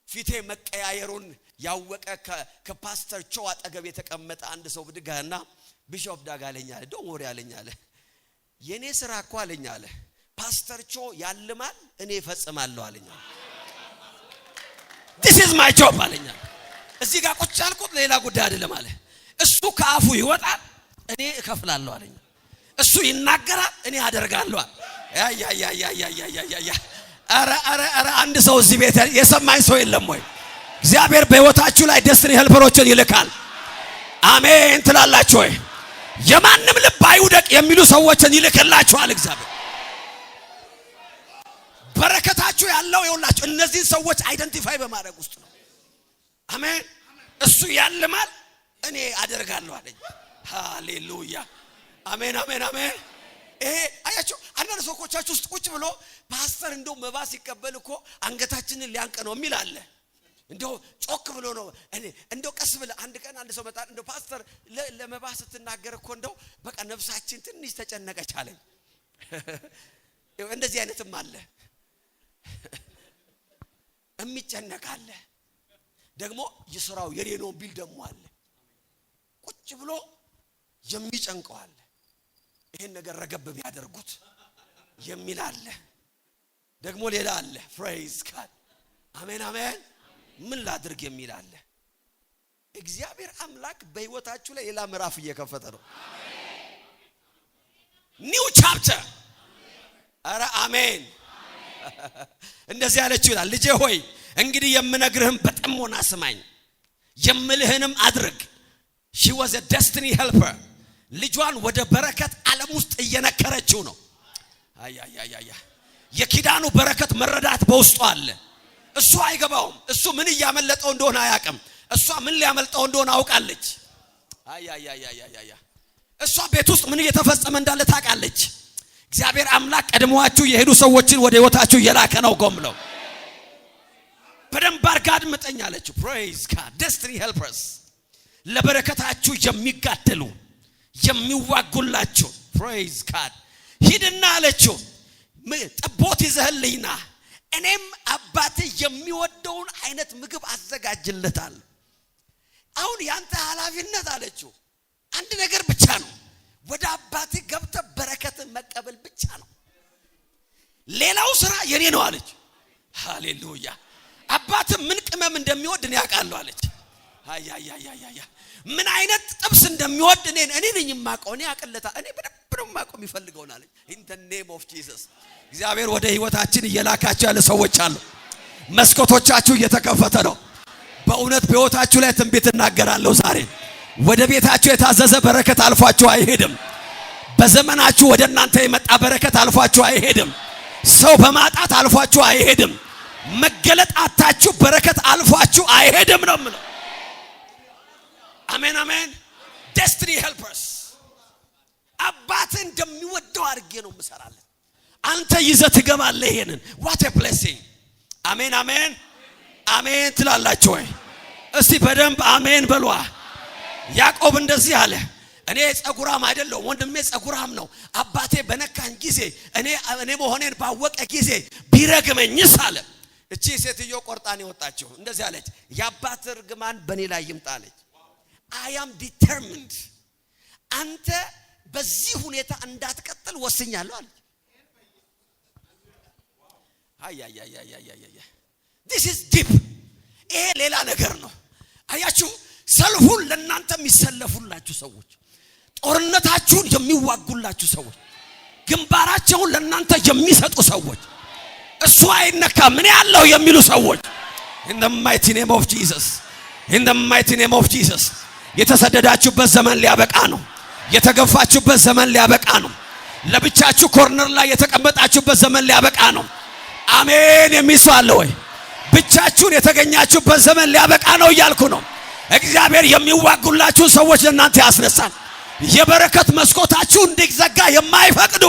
ፊቴ መቀያየሩን ያወቀ ከፓስተር ቾ አጠገብ የተቀመጠ አንድ ሰው ብድጋና ቢሾፕ ዳጋለኝ አለ ዶንት ወሪ አለኝ አለ የኔ ስራ እኮ አለኝ አለ ፓስተር ቾ ያልማል እኔ እፈጽማለሁ አለኝ this is my job አለኝ እዚህ ጋር ቁጭ አልኩት ሌላ ጉዳይ አይደለም አለ እሱ ከአፉ ይወጣል እኔ እከፍላለሁ አለኝ እሱ ይናገራል እኔ አደርጋለሁ ያ አረ አንድ ሰው እዚህ ቤት የሰማኝ ሰው የለም ወይ እግዚአብሔር በህይወታችሁ ላይ destiny helperዎችን ይልካል አሜን ትላላችሁ ወይ የማንም ልብ አይውደቅ የሚሉ ሰዎችን ይልክላችኋል እግዚአብሔር በረከታችሁ ያለው ይውላችሁ እነዚህ ሰዎች አይደንቲፋይ በማድረግ ውስጥ ነው አሜን እሱ ያልማል እኔ አደርጋለሁ አለኝ ሃሌሉያ አሜን አሜን አሜን አያችሁ አንዳንድ ሰዎቻችሁ ውስጥ ቁጭ ብሎ ፓስተር እንደው መባስ ይቀበል እኮ አንገታችንን ሊያንቀ ነው የሚል አለ እንደው ጮክ ብሎ ነው እኔ እንደው ቀስ ብለ አንድ ቀን አንድ ሰው መጣ እንደው ፓስተር ለመባስ ተናገረ እኮ እንደው በቃ ነፍሳችን ትንሽ ተጨነቀች አለኝ እንደዚህ አይነትም አለ የሚጨነቅ አለ ደግሞ ይስራው የኔ ነው ቢል ደግሞ አለ ቁጭ ብሎ የሚጨንቀው አለ ይሄን ነገር ረገብ ቢያደርጉት የሚል አለ ደግሞ ሌላ አለ praise God አሜን አሜን ምን ላድርግ የሚል አለ እግዚአብሔር አምላክ በህይወታችሁ ላይ ሌላ ምዕራፍ እየከፈተ ነው ኒው ቻፕተር አረ አሜን እንደዚህ ያለችው ይላል ልጄ ሆይ እንግዲህ የምነግርህም በጥሞና ስማኝ የምልህንም አድርግ she was a destiny helper ልጇን ወደ በረከት ዓለም ውስጥ እየነከረችው ነው አያ የኪዳኑ በረከት መረዳት በውስጡ አለ እሱ አይገባውም እሱ ምን ያመለጠው እንደሆነ አያውቅም እሷ ምን ሊያመልጠው እንደሆነ አውቃለች አያ እሷ ቤት ውስጥ ምን እየተፈጸመ እንዳለ ታውቃለች እግዚአብሔር አምላክ ቀድሞዋችሁ የሄዱ ሰዎችን ወደ ህይወታችሁ የላከ ነው ጎምለው በደንብ አርጋድ መጠኛለች praise God destiny helpers ለበረከታችሁ የሚጋደሉ የሚዋጉላችሁ praise God ሂድና አለችው ጥቦት ይዘህልኝና እኔም አባቴ የሚወደውን አይነት ምግብ አዘጋጅለታል አሁን ያንተ ሐላፊነት አለችው አንድ ነገር ብቻ ነው ወደ አባቴ ገብተ በረከትን መቀበል ብቻ ነው ሌላው ስራ የኔ ነው አለች ሃሌሉያ አባት ምን ቅመም እንደሚወድ እኔ ያውቃለሁ አለች አያ ምን አይነት ጥብስ እንደሚወድ እኔ ነኝ የማውቀው እኔ ያቀለታ እኔ በደንብ ነው የማውቀው የሚፈልገው አለች in the name of Jesus እግዚአብሔር ወደ ህይወታችን እየላካቸው ያለ ሰዎች አሉ መስኮቶቻችሁ እየተከፈተ ነው በእውነት በህይወታችሁ ላይ ትንቢት እናገራለሁ ዛሬ ወደ ቤታችሁ የታዘዘ በረከት አልፏችሁ አይሄድም በዘመናችሁ ወደ እናንተ የመጣ በረከት አልፏችሁ አይሄድም ሰው በማጣት አልፏችሁ አይሄድም መገለጣታችሁ በረከት አልፏችሁ አይሄድም ነው ማለት አሜን አሜን destiny helpers አባት እንደሚወደው አድርጌ ነው መሰራለት አንተ ይዘህ ትገባለህ ይሄንን what a blessing አሜን አሜን አሜን ትላላችሁ ወይ እስቲ በደንብ አሜን በሏ ያዕቆብ እንደዚህ አለ እኔ ጸጉራም አይደለም ወንድሜ ጸጉራም ነው አባቴ በነካኝ ጊዜ እኔ መሆኔን ባወቀ ጊዜ ቢረግመኝስ አለ እቺ ሴትዮ ቆርጣኔ ወጣችሁ እንደዚህ አለች ያባት እርግማን በኔ ላይ ይምጣለች I am determined አንተ በዚህ ሁኔታ እንዳትቀጥል ወስኛለሁ አለች አያ this is deep ይሄ ሌላ ነገር ነው አያችሁ ሰልፉን ለእናንተ የሚሰለፉላችሁ ሰዎች ጦርነታችሁን የሚዋጉላችሁ ሰዎች ግንባራቸውን ለእናንተ የሚሰጡ ሰዎች እሱ አይነካ ምን ያለው የሚሉ ሰዎች in the mighty name of Jesus in the mighty name of Jesus የተሰደዳችሁበት ዘመን ሊያበቃ ነው የተገፋችሁበት ዘመን ሊያበቃ ነው ለብቻችሁ ኮርነር ላይ የተቀመጣችሁበት ዘመን ሊያበቃ ነው አሜን የሚስዋለ ወይ ብቻችሁን የተገኛችሁበት ዘመን ሊያበቃ ነው እያልኩ ነው እግዚአብሔር የሚዋጉላችሁ ሰዎች ለእናንተ ያስነሳል የበረከት መስኮታችሁ እንዲዘጋ የማይፈቅዱ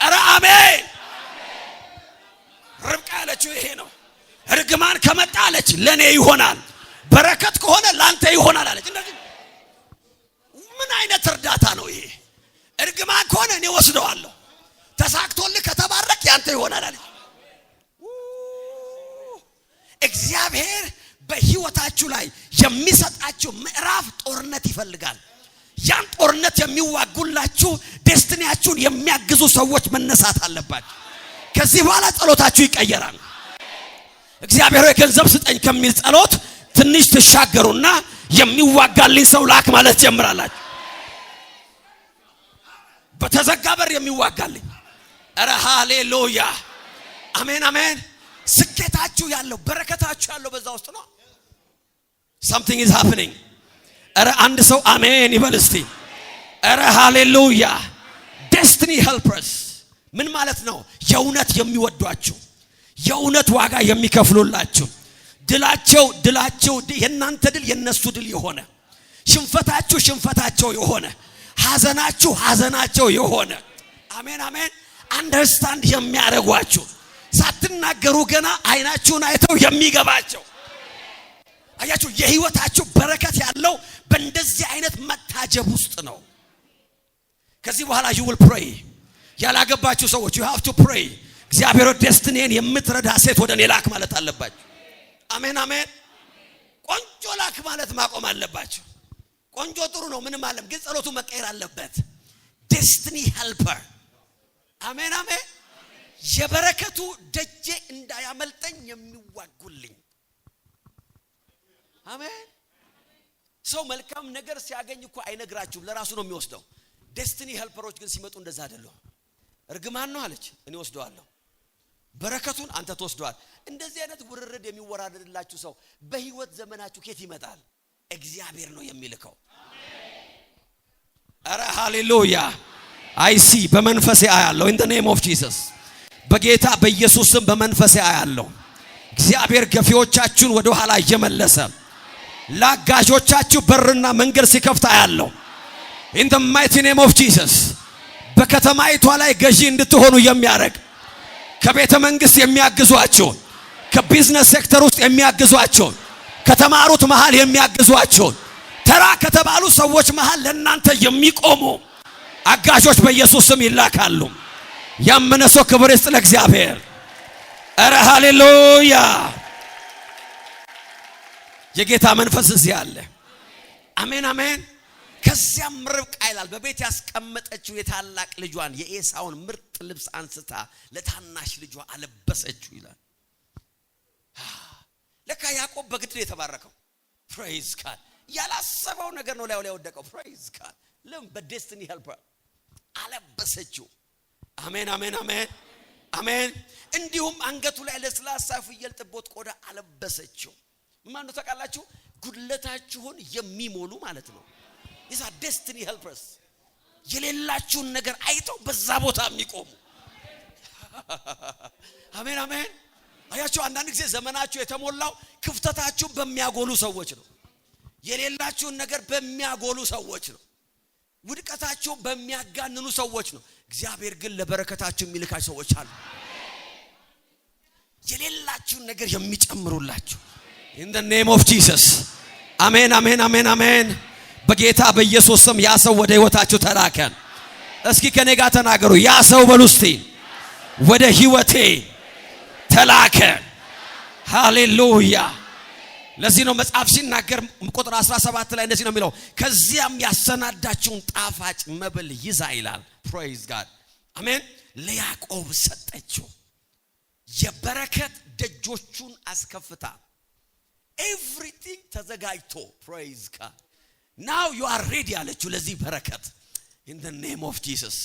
ኧረ አሜን ርብቃ ያለችው ይሄ ነው እርግማን ከመጣ አለች ለኔ ይሆናል በረከት ከሆነ ላንተ ይሆናል አለች እንደዚህ ምን አይነት እርዳታ ነው ይሄ እርግማን ከሆነ እኔ ወስደዋለሁ ተሳክቶልህ ከተባረክ ያንተ ይሆናል አለች እግዚአብሔር በህይወታችሁ ላይ የሚሰጣችሁ ምዕራፍ ጦርነት ይፈልጋል ያን ጦርነት የሚዋጉላችሁ ዴስቲኒያችሁን የሚያግዙ ሰዎች መነሳት አለባችሁ ከዚህ በኋላ ጸሎታችሁ ይቀየራል እግዚአብሔር የገንዘብ ስጠኝ ከሚል ጸሎት ትንሽ ተሻገሩና የሚዋጋልኝ ሰው ላክ ማለት ጀምራላችሁ በተዘጋ በር የሚዋጋልኝ ኧረ ሃሌሉያ አሜን አሜን ስኬታችሁ ያለው በረከታችሁ ያለው በዛ ውስጥ ነው something is happening ኧረ አንድ ሰው አሜን ይበል እስቲ ኧረ ሃሌሉያ destiny helpers ምን ማለት ነው የእውነት የሚወዷችሁ የእውነት ዋጋ የሚከፍሉላችሁ ድላቸው የናንተ ድል የነሱ ድል የሆነ ሽንፈታቸው የሆነ ሐዘናቸው የሆነ አሜን አሜን አንደርስታንድ የሚያደርጓችሁ ሳትናገሩ ገና አይናችሁን አይተው የሚገባቸው አያችሁ የህይወታችሁ በረከት ያለው በእንደዚህ አይነት መታጀብ ውስጥ ነው ከዚህ በኋላ you will pray ያላገባችሁ ሰዎች you have to pray እግዚአብሔር ዴስቲኒን የምትረዳ ሴት ወደ እኔ ላክ ማለት አለባችሁ አሜን አሜን ቆንጆ ላክ ማለት ማቆም አለባችሁ ቆንጆ ጥሩ ነው ምንም አለም ግን ጸሎቱ መቀየር አለበት ዴስቲኒ ሄልፐር አሜን አሜን የበረከቱ ደጄ እንዳያመልጠኝ የሚዋጉልኝ አሜን ሰው መልካም ነገር ሲያገኝ እኮ አይነግራችሁም ለራሱ ነው የሚወስደው ዴስቲኒ ሄልፐሮች ግን ሲመጡ እንደዛ አይደለም እርግማን ነው አለች እኔ ወስደዋለሁ በረከቱን አንተ ተወስደዋል እንደዚህ አይነት ውርርድ የሚወራደድላችሁ ሰው በህይወት ዘመናችሁ ከየት ይመጣል እግዚአብሔር ነው የሚልከው ኧረ ሃሌሉያ አይሲ በመንፈሴ አያለው in the name of Jesus በጌታ በኢየሱስ ስም በመንፈሴ አያለው እግዚአብሔር ገፊዎቻችሁን ወደ ኋላ እየመለሰ ላጋጆቻችሁ በርና መንገድ ሲከፍታ አያለው in the mighty name of Jesus በከተማይቷ ላይ ገዢ እንድትሆኑ የሚያረግ ከቤተ መንግስት የሚያግዟችሁ ከቢዝነስ ሴክተር ውስጥ የሚያግዟችሁ ከተማሩት መሃል የሚያግዟችሁ ተራ ከተባሉ ሰዎች መሃል ለእናንተ የሚቆሙ አጋዦች በኢየሱስ ስም ይላካሉ ያመነ ሰው ክብር ይስጥ ለእግዚአብሔር ኧረ ሃሌሉያ የጌታ መንፈስ እዚህ አለ አሜን አሜን ከዚያም ርብቃ ይላል በቤት ያስቀመጠችው የታላቅ ልጇን የኤሳውን ምርጥ ልብስ አንስታ ለታናሽ ልጇ አለበሰችው ይላል ለካ ያዕቆብ በግድ የተባረከው ፕሬዝ ጋድ ያላሰበው ነገር ነው ላይ ወደቀው ፕሬዝ ጋድ ለምን በዴስቲኒ ሄልፐር አለበሰችው አሜን አሜን አሜን አሜን እንዲሁም አንገቱ ላይ ለስላሳ ፍየል ጥቦት ቆዳ አለበሰችው ማን ነው ተቃላችሁ ጉድለታችሁን የሚሞሉ ማለት ነው ኢሳ ዴስቲኒ ሄልፐርስ የሌላችሁን ነገር አይተው በዛ ቦታ የሚቆሙ አሜን አሜን አያችሁ አንዳንድ ጊዜ ዘመናችሁ የተሞላው ክፍተታችሁን በሚያጎሉ ሰዎች ነው የሌላችሁን ነገር በሚያጎሉ ሰዎች ነው ውድቀታችሁን በሚያጋንኑ ሰዎች ነው እግዚአብሔር ግን ለበረከታችሁ የሚልካችሁ ሰዎች አሉ የሌላችሁን ነገር የሚጨምሩላችሁ in the name of Jesus አሜን አሜን አሜን አሜን በጌታ በኢየሱስ ስም ያ ሰው ወደ ህይወታችሁ ተላከ እስኪ ከኔ ጋር ተናገሩ ያ ሰው በሉስቲ ወደ ህይወቴ ተላከ ሃሌሉያ ለዚህ ነው መጽሐፍ ሲናገር ቁጥር 17 ላይ እንደዚህ ነው የሚለው ከዚያም ያሰናዳችሁን ጣፋጭ መብል ይዛ ይላል ፕሬዝ ጋድ አሜን ለያዕቆብ ሰጠችው የበረከት ደጆቹን አስከፍታ ኤቭሪቲንግ ተዘጋጅቶ ፕሬዝ ጋድ now you are ready አለችው ለዚህ በረከት in the name of Jesus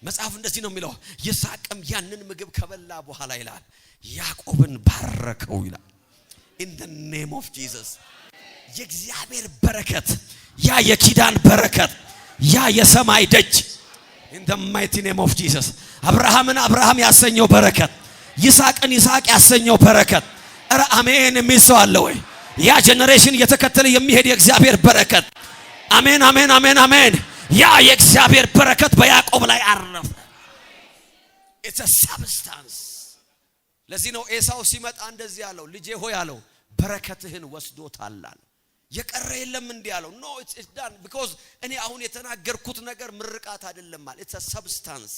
መጽሐፍ እንደዚህ ነው የሚለው ይስሐቅም ያንን ምግብ ከበላ በኋላ ይላል ያዕቆብን ባረከው ይላል in the name of Jesus የእግዚአብሔር በረከት ያ የኪዳን በረከት ያ የሰማይ ደጅ in the mighty name of Jesus አብርሃምን አብርሃም ያሰኘው በረከት ይስሐቅን ይስሐቅ ያሰኘው በረከት አረ አሜን የሚሰው አለ ወይ ያ ጄነሬሽን እየተከተለ የሚሄድ የእግዚአብሔር በረከት አሜን አሜን አሜን አሜን ያ የእግዚአብሔር በረከት በያዕቆብ ላይ አረፈ it's a substance ለዚህ ነው ኤሳው ሲመጣ እንደዚህ ያለው ልጄ ሆይ አለው በረከትህን ወስዶታል አለ የቀረ የለም እንዴ ያለው no it's done because እኔ አሁን የተናገርኩት ነገር ምርቃት አይደለም ማለት it's a substance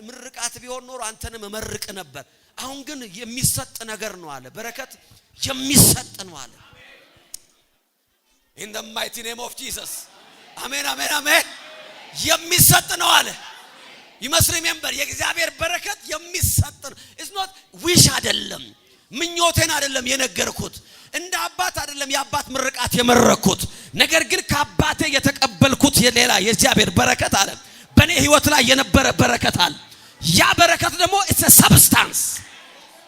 ምርቃት ቢሆን ኖር አንተንም መርቅ ነበር አሁን ግን የሚሰጥ ነገር ነው አለ በረከት የሚሰጥ ነው አለ in the mighty name of Jesus አሜን አሜን አሜን የሚሰጥ ነው አለ you must remember የእግዚአብሔር በረከት የሚሰጥ ነው it's not wish አይደለም ምኞቴን አይደለም የነገርኩት እንደ አባት አይደለም የአባት ምርቃት የመረኩት ነገር ግን ከአባቴ የተቀበልኩት የሌላ የእግዚአብሔር በረከት አለ በኔ ህይወት ላይ የነበረ በረከት አለ ያ በረከት ደግሞ it's a substance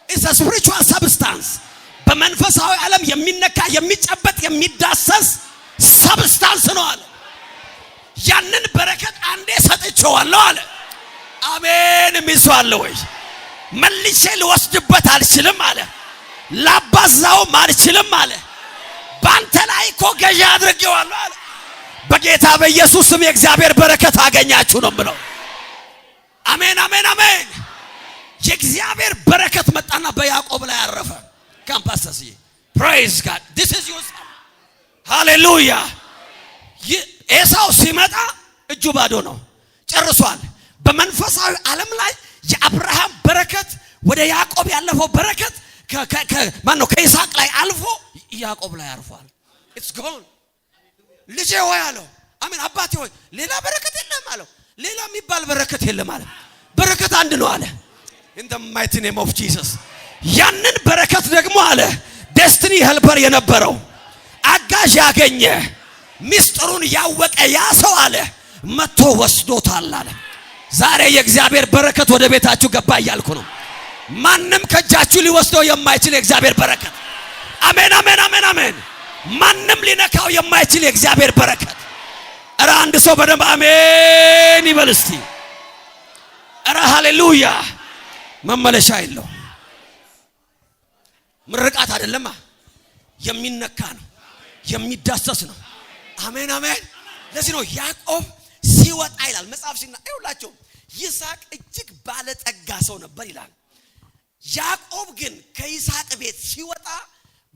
it's a spiritual substance በመንፈሳዊ ዓለም የሚነካ የሚጨበጥ የሚዳሰስ substance ነው አለ ያንን በረከት አንዴ ሰጥቼዋለሁ አለ አሜን የሚስዋል ወይ መልሼ ልወስድበት አልችልም አለ ላባዛው አልችልም አለ ባንተ ላይ እኮ ገዢ አድርጌዋለሁ አለ በጌታ በኢየሱስ ስም የእግዚአብሔር በረከት አገኛችሁ ነው ብለው አሜን አሜን አሜን የእግዚአብሔር በረከት መጣና በያዕቆብ ላይ አረፈ ካምፓስሲ praise God this is your son hallelujah ኤሳው ሲመጣ እጁ ባዶ ነው ጨርሷል በመንፈሳዊ ዓለም ላይ የአብርሃም በረከት ወደ ያዕቆብ ያለፈው በረከት ማን ነው ከይስሐቅ ላይ አልፎ ያዕቆብ ላይ አርፏል it's gone ልጄ ሆይ አለው አሜን አባቴ ሆይ ሌላ በረከት የለም አለው ሌላ የሚባል በረከት የለም አለ በረከት አንድ ነው አለ in the mighty name of Jesus ያንን በረከት ደግሞ አለ ዴስቲኒ ሄልፐር የነበረው አጋዥ ያገኘ ሚስጥሩን ያወቀ ያ ሰው አለ መጥቶ ወስዶታል አለ ዛሬ የእግዚአብሔር በረከት ወደ ቤታችሁ ገባ እያልኩ ነው ማንንም ከጃችሁ ሊወስደው የማይችል የእግዚአብሔር በረከት አሜን አሜን አሜን አሜን ማንንም ሊነካው የማይችል የእግዚአብሔር በረከት አረ አንድ ሰው በደንብ አሜን ይበል እስቲ አረ ሃሌሉያ መመለሻ የለው ምርቃት አይደለም የሚነካ ነው የሚዳሰስ ነው አሜን አሜን ለዚህ ነው ያዕቆብ ሲወጣ ይላል መጽሐፍ ሲናገር ይስሐቅ እጅግ ባለጠጋ ሰው ነበር ይላል ያዕቆብ ግን ከይስሐቅ ቤት ሲወጣ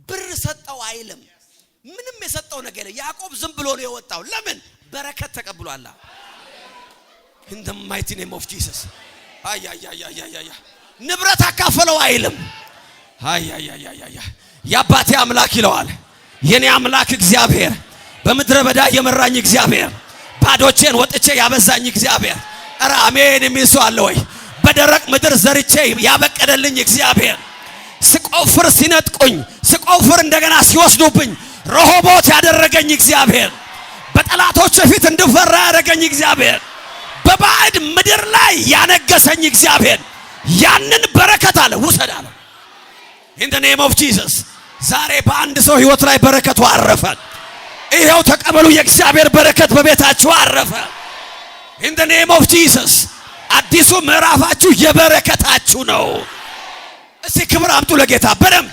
ብር ሰጠው አይልም ምንም የሰጠው ነገር ያዕቆብ ዝም ብሎ ነው የወጣው ለምን በረከት ተቀብሏል in the mighty name of Jesus አያ ንብረት አካፈለው አይልም አያ ያባቴ አምላክ ይለዋል የኔ አምላክ እግዚአብሔር በመድረ በዳ የመራኝ እግዚአብሔር ባዶቼን ወጥቼ ያበዛኝ እግዚአብሔር አረ አሜን የሚል ሰው አለ ወይ በደረቅ ምድር ዘርቼ ያበቀደልኝ እግዚአብሔር ስቆፍር ሲነጥቁኝ ስቆፍር እንደገና ሲወስዱብኝ ረሆቦት ያደረገኝ እግዚአብሔር በጠላቶች ፊት እንድፈራ ያደረገኝ እግዚአብሔር በባዕድ ምድር ላይ ያነገሰኝ እግዚአብሔር ያንን በረከት አለ ውሰድ አለ። in the name of Jesus ዛሬ በአንድ ሰው ህይወት ላይ በረከቱ አረፈ። ይሄው ተቀበሉ። የእግዚአብሔር በረከት በቤታችሁ አረፈ። in the name of Jesus አዲሱ ምዕራፋችሁ የበረከታችሁ ነው። እስቲ ክብር አምጡ ለጌታ በደም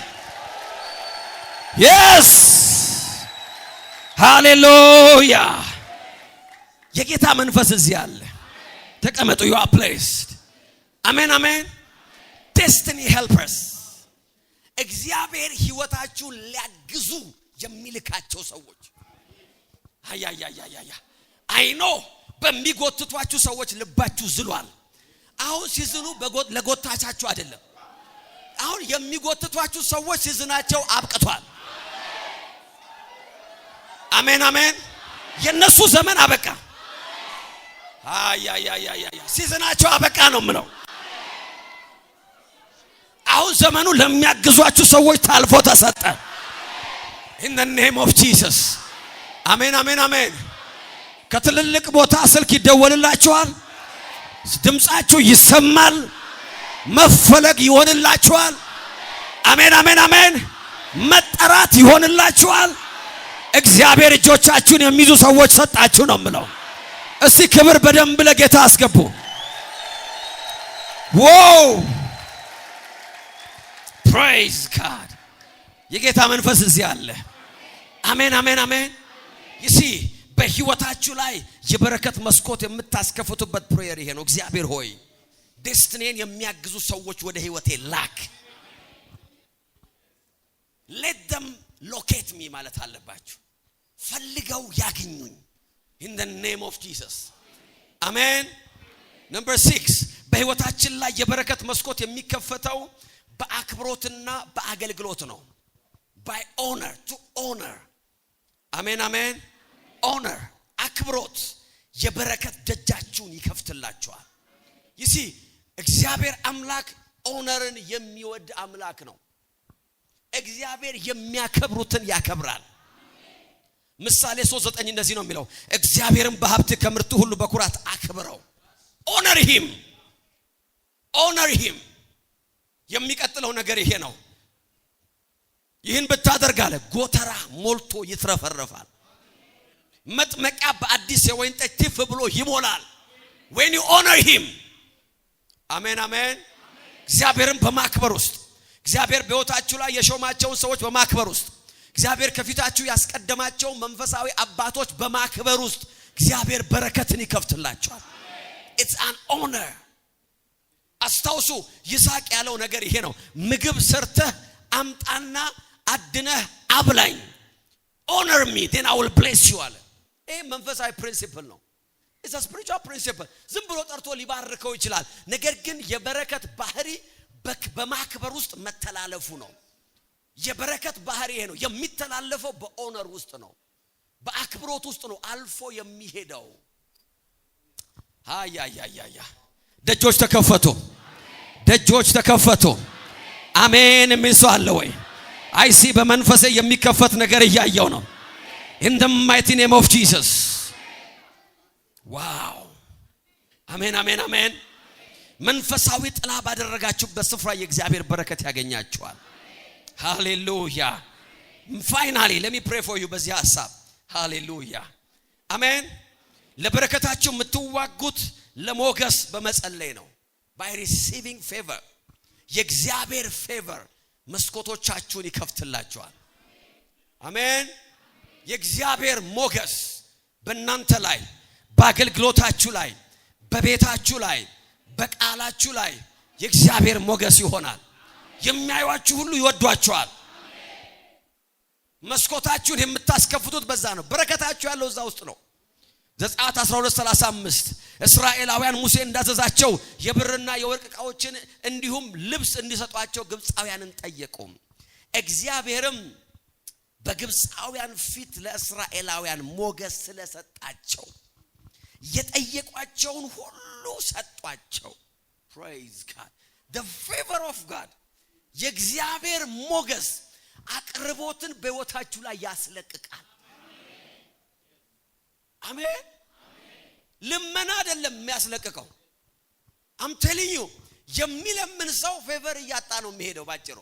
yes ሃሌሉያ። የጌታ መንፈስ እዚህ አለ። ተቀመጡ። you are blessed አሜን አሜን። destiny helpers እግዚአብሔር ህይወታችሁን ሊያግዙ የሚልካቸው ሰዎች አይኖ በሚጎትቷችሁ ሰዎች ልባችሁ ዝሏል። አሁን ሲዝኑ ለጎታቻችሁ አይደለም። አሁን የሚጎትቷችሁ ሰዎች ሲዝናቸው አብቅቷል። አሜን አሜን። የነሱ ዘመን አበቃ። ሲዝናቸው አበቃ ነው ምለው። አሁን ዘመኑ ለሚያግዟችሁ ሰዎች ታልፎ ተሰጠ። in the name of Jesus አሜን አሜን አሜን። ከትልልቅ ቦታ ስልክ ይደወልላችኋል። ድምጻችሁ ይሰማል። መፈለግ ይሆንላችኋል። አሜን አሜን አሜን። መጠራት ይሆንላችኋል። እግዚአብሔር እጆቻችሁን የሚይዙ ሰዎች ሰጣችሁ ነው ምለው። እስቲ ክብር በደንብ ለጌታ አስገቡ። ዋው praise God የጌታ መንፈስ እዚህ አለ። አሜን አሜን አሜን። ይሲ በህይወታችሁ ላይ የበረከት መስኮት የምታስከፍቱበት ፕሬየር ይሄ ነው። እግዚአብሔር ሆይ ዴስቲኒን የሚያግዙ ሰዎች ወደ ህይወቴ ላክ። let them locate me ማለት አለባችሁ። ፈልገው ያግኙኝ in the name of Jesus አሜን። number 6 በህይወታችን ላይ የበረከት መስኮት የሚከፈተው በአክብሮትና በአገልግሎት ነው። by honor to honor አሜን አሜን። honor አክብሮት የበረከት ደጃችሁን ይከፍትላችኋል። ይሲ እግዚአብሔር አምላክ ኦነርን የሚወድ አምላክ ነው። እግዚአብሔር የሚያከብሩትን ያከብራል። ምሳሌ 3:9 እንደዚህ ነው የሚለው እግዚአብሔርን በሀብት ከምርቱ ሁሉ በኩራት አክብረው። honor him honor him። የሚቀጥለው ነገር ይሄ ነው። ይህን ብታደርግ አለ ጎተራ ሞልቶ ይትረፈረፋል። መጥመቂያ በአዲስ የወይን ጠጅ ትፍ ብሎ ይሞላል። when you honor him አሜን አሜን። እግዚአብሔርን በማክበር ውስጥ እግዚአብሔር በሕይወታችሁ ላይ የሾማቸውን ሰዎች በማክበር ውስጥ እግዚአብሔር ከፊታችሁ ያስቀደማቸው መንፈሳዊ አባቶች በማክበር ውስጥ እግዚአብሔር በረከትን ይከፍትላችኋል። it's an honor። አስታውሱ ይስሐቅ ያለው ነገር ይሄ ነው። ምግብ ሰርተህ አምጣና አድነህ አብላኝ honor me then I will bless you አለ። ይሄ መንፈሳዊ ፕሪንሲፕል ነው። it's a spiritual principle። ዝም ብሎ ጠርቶ ሊባርከው ይችላል። ነገር ግን የበረከት ባህሪ በማክበር ውስጥ መተላለፉ ነው። የበረከት ባህሪ ይሄ ነው። የሚተላለፈው በኦነር ውስጥ ነው። በአክብሮት ውስጥ ነው አልፎ የሚሄደው። ደጆች ተከፈቱ። ደጆች ተከፈቱ። አሜን የሚል ሰው አለ ወይ? አይሲ በመንፈሴ የሚከፈት ነገር እያየው ነው። in the mighty name of Jesus ዋው አሜን አሜን አሜን። መንፈሳዊ ጥላ ባደረጋችሁበት ስፍራ የእግዚአብሔር በረከት ያገኛችኋል። ሃሌሉያ። finally let me pray for you በዚህ ሐሳብ ሃሌሉያ አሜን። ለበረከታችሁ የምትዋጉት ለሞገስ በመጸለይ ነው። by receiving favor የእግዚአብሔር favor መስኮቶቻችሁን ይከፍትላችኋል። አሜን። የእግዚአብሔር ሞገስ በእናንተ ላይ በአገልግሎታችሁ ላይ በቤታችሁ ላይ በቃላችሁ ላይ የእግዚአብሔር ሞገስ ይሆናል። የሚያዩአችሁ ሁሉ ይወዷችኋል። መስኮታችሁን የምታስከፍቱት በዛ ነው። በረከታችሁ ያለው እዛ ውስጥ ነው። ዘጸአት 12:35 እስራኤላውያን ሙሴ እንዳዘዛቸው የብርና የወርቅ ዕቃዎችን እንዲሁም ልብስ እንዲሰጧቸው ግብፃውያንን ጠየቁ። እግዚአብሔርም በግብፃውያን ፊት ለእስራኤላውያን ሞገስ ስለሰጣቸው የጠየቋቸውን ሁሉ ሰጧቸው። praise God the favor of God የእግዚአብሔር ሞገስ አቅርቦትን በሕይወታችሁ ላይ ያስለቅቃል። አሜን። ልመና አይደለም የሚያስለቅቀው። I'm telling you የሚለምን ሰው ፌቨር እያጣ ነው የሚሄደው ባጭሩ።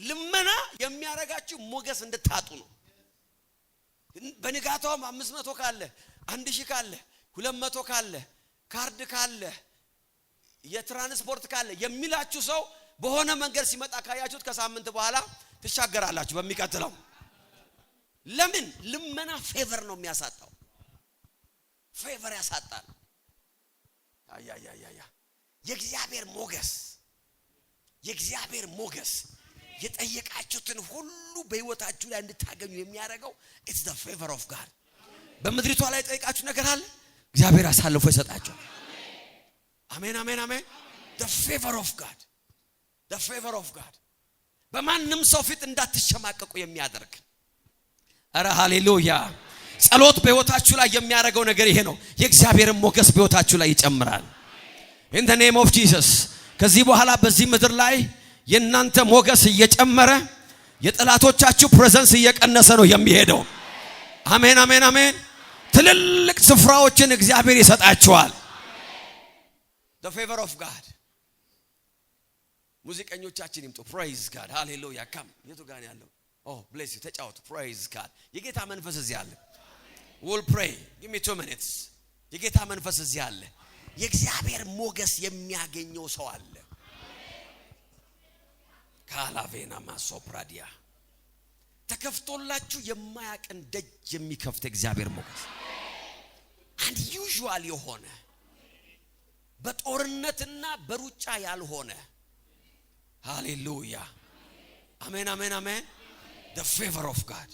ልመና የሚያረጋችሁ ሞገስ እንድታጡ ነው። በንጋታውም 500 ካለ 1000 ካለ 200 ካለ ካርድ ካለ የትራንስፖርት ካለ የሚላችሁ ሰው በሆነ መንገድ ሲመጣ ካያችሁት ከሳምንት በኋላ ትሻገራላችሁ በሚቀጥለው። ለምን? ልመና ፌቨር ነው የሚያሳጣው። ፌቨር ያሳጣል። የእግዚአብሔር ሞገስ የጠየቃችሁትን ሁሉ በሕይወታችሁ ላይ እንድታገኙ የሚያደርገው it's the favor of God። በመድሪቷ ላይ ጠይቃችሁ ነገር አለ እግዚአብሔር አሳልፎ ይሰጣችኋል። አሜን አሜን አሜን። the favor of God the favor of God በማንም ሰው ፊት እንዳትሸማቀቁ የሚያደርግ አረ ሃሌሉያ። ጸሎት በሕይወታችሁ ላይ የሚያደርገው ነገር ይሄ ነው። የእግዚአብሔር ሞገስ በሕይወታችሁ ላይ ይጨምራል። in the name of Jesus ከዚህ በኋላ በዚህ ምድር ላይ የናንተ ሞገስ እየጨመረ የጠላቶቻችሁ ፕሬዘንስ እየቀነሰ ነው የሚሄደው። አሜን አሜን አሜን። ትልልቅ ስፍራዎችን እግዚአብሔር ይሰጣችኋል። the favor of God ሙዚቀኞቻችን ይምጡ። praise God hallelujah come የቱ ጋር ያለው oh bless you ተጫወቱ praise God የጌታ መንፈስ እዚህ አለ we'll pray give me 2 minutes የጌታ መንፈስ እዚህ አለ የእግዚአብሔር ሞገስ የሚያገኘው ሰው አለ ካላቬና ማሶፕራዲያ ተከፍቶላችሁ የማያቀን ደጅ የሚከፍት እግዚአብሔር ሞገስ unusual የሆነ በጦርነትና በሩጫ ያልሆነ ሃሌሉያ አሜን አሜን አሜን the favor of God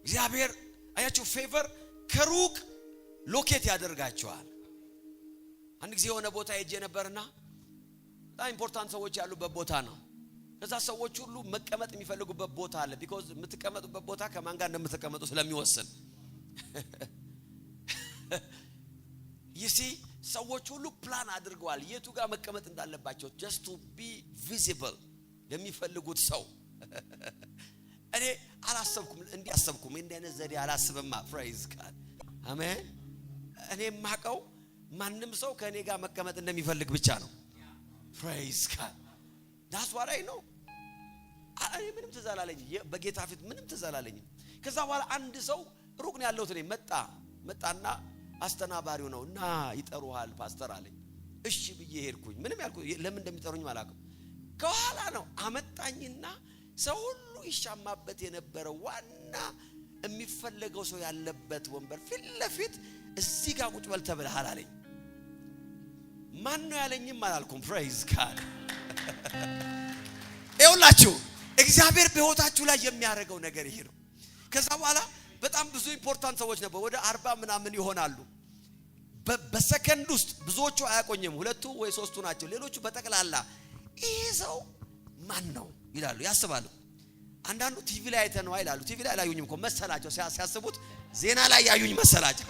እግዚአብሔር አያችሁ ፌቨር ከሩቅ ሎኬት ያደርጋቸዋል። አንድ ጊዜ የሆነ ቦታ ሄጄ ነበርና በጣም ኢምፖርታንት ሰዎች ያሉበት ቦታ ነው። ከዛ ሰዎች ሁሉ መቀመጥ የሚፈልጉበት ቦታ አለ because የምትቀመጡበት ቦታ ከማን ጋር እንደምትቀመጡ ስለሚወስን you see ሰዎች ሁሉ ፕላን አድርገዋል የቱ ጋር መቀመጥ እንዳለባቸው just to be visible ለሚፈልጉት ሰው እኔ አላሰብኩም እንዲያሰብኩም እንደነ ዘዴ አላስብማ praise God አሜን። እኔ ማቀው ማንንም ሰው ከኔ ጋር መቀመጥ እንደሚፈልግ ብቻ ነው praise God that's what I know። እኔ ምንም ተዛላለኝ በጌታ ፊት ምንም ተዛላለኝ። ከዛ በኋላ አንድ ሰው ሩቅ ነው ያለው እኔ መጣና አስተናባሪው ነውና ይጠሩሃል ፓስተር አለኝ። እሺ ብዬ ሄድኩኝ። ምንም ያልኩ ለምን እንደሚጠሩኝ ማላውቅም። ከኋላ ነው አመጣኝና ሰው ሁሉ ይሻማበት የነበረው ዋና የሚፈልገው ሰው ያለበት ወንበር ፊት ለፊት እዚህ ጋር ቁጭ በል ተብለሃል አለኝ። ማን ነው ያለኝም አላልኩም praise God ይኸውላችሁ እግዚአብሔር በሕይወታችሁ ላይ የሚያደርገው ነገር ይሄ ነው። ከዛ በኋላ በጣም ብዙ ኢምፖርታንት ሰዎች ነበር ወደ 40 ምናምን ይሆናሉ። በሰከንድ ውስጥ ብዙዎቹ አያቆኝም 2 ወይ 3 ናቸው። ሌሎቹ በተቀላላ ይሄ ሰው ማን ነው ይላሉ ያስባሉ። አንዳንዱ ቲቪ ላይ አይተነው ይላሉ። ቲቪ ላይ አላዩኝም እኮ መሰላቸው ሲያስቡት ዜና ላይ ያዩኝ መሰላቸው።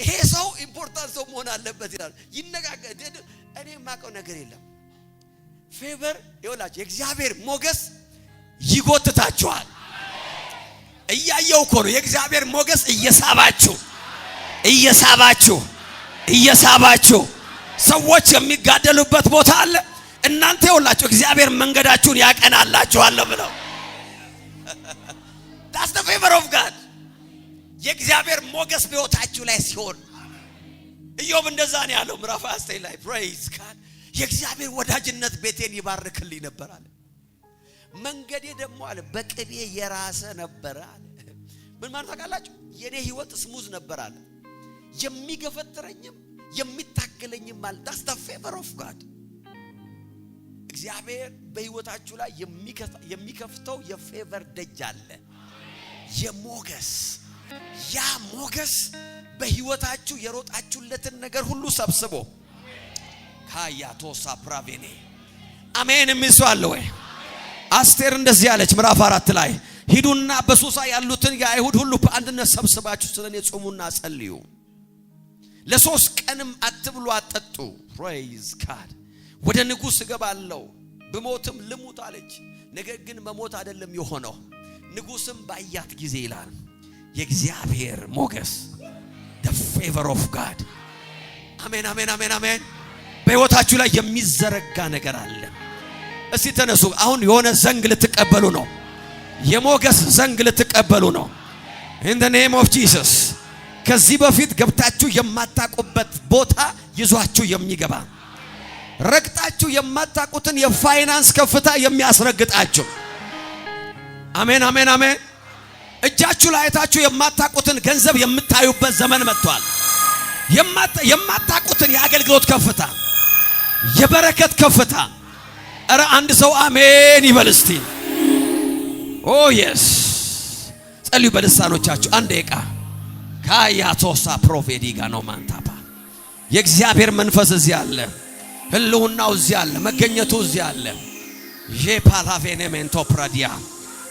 ይሄ ሰው ኢምፖርታንት ሰው መሆን አለበት ይላሉ። ይነጋገር እኔ ማቀው ነገር የለም። ፌቨር ይወላችሁ የእግዚአብሔር ሞገስ ይጎትታችኋል። እያየው እኮ ነው የእግዚአብሔር ሞገስ እየሳባችሁ ሰዎች የሚጋደሉበት ቦታ አለ። እናንተ ይወላችሁ እግዚአብሔር መንገዳችሁን ያቀናላችኋል ብለው that's the favor of God የእግዚአብሔር ሞገስ በሕይወታችሁ ላይ ሲሆን ኢዮብ እንደዛ ነው ያለው ምዕራፍ 9 ላይ praise God የእግዚአብሔር ወዳጅነት ቤቴን ይባርክልኝ ነበር አለ። መንገዴ ደግሞ አለ በቅቤ የራሰ ነበር አለ። ምን ማለት ታውቃላችሁ? የኔ ህይወት ስሙዝ ነበር አለ። የሚገፈትረኝም የሚታገለኝም ማለት that's the favor of God እግዚአብሔር በሕይወታችሁ ላይ የሚከፍተው የፌቨር ደጅ አለ የሞገስ ያ ሞገስ በሕይወታችሁ የሮጣችሁለትን ነገር ሁሉ ሰብስቦ ካያቶሳ ፕራቬኔ አሜን የሚስዋል ወይ አስቴር እንደዚህ ያለች ምዕራፍ 4 ላይ ሂዱና በሱሳ ያሉትን የአይሁድ ሁሉ በአንድነት ሰብስባችሁ ስለኔ ጾሙና ጸልዩ ለሶስት ቀንም አትብሉ አትጠጡ። ፕሬዝ ጋድ። ወደ ንጉሥ እገባለሁ ብሞትም ልሙት አለች። ነገር ግን መሞት አይደለም የሆነው። ንጉሥም ባያት ጊዜ ይላል የእግዚአብሔር ሞገስ the favor of God። አሜን አሜን አሜን አሜን። በሕይወታችሁ ላይ የሚዘረጋ ነገር አለ። እስቲ ተነሱ። አሁን የሆነ ዘንግ ልትቀበሉ ነው። የሞገስ ዘንግ ልትቀበሉ ነው። in the name of Jesus። ከዚህ በፊት ገብታችሁ የማታቁበት ቦታ ይዟችሁ የሚገባ ረግጣችሁ የማታቁትን የፋይናንስ ከፍታ የሚያስረግጣችሁ። አሜን አሜን አሜን። እጃችሁ ላይ አይታችሁ የማታቁትን ገንዘብ የምታዩበት ዘመን መጥቷል። የማታቁትን የአገልግሎት ከፍታ፣ የበረከት ከፍታ። እረ አንድ ሰው አሜን ይበል እስቲ። ኦ የስ። ጸልዩ በልሳኖቻችሁ አንድ ደቂቃ። ካያቶሳ ፕሮፌዲጋ ነው ማንታፓ። የእግዚአብሔር መንፈስ እዚህ አለ። ህልውናው እዚህ አለ። መገኘቱ እዚህ አለ። ጄፓላቬኔሜንቶ ፕራዲያ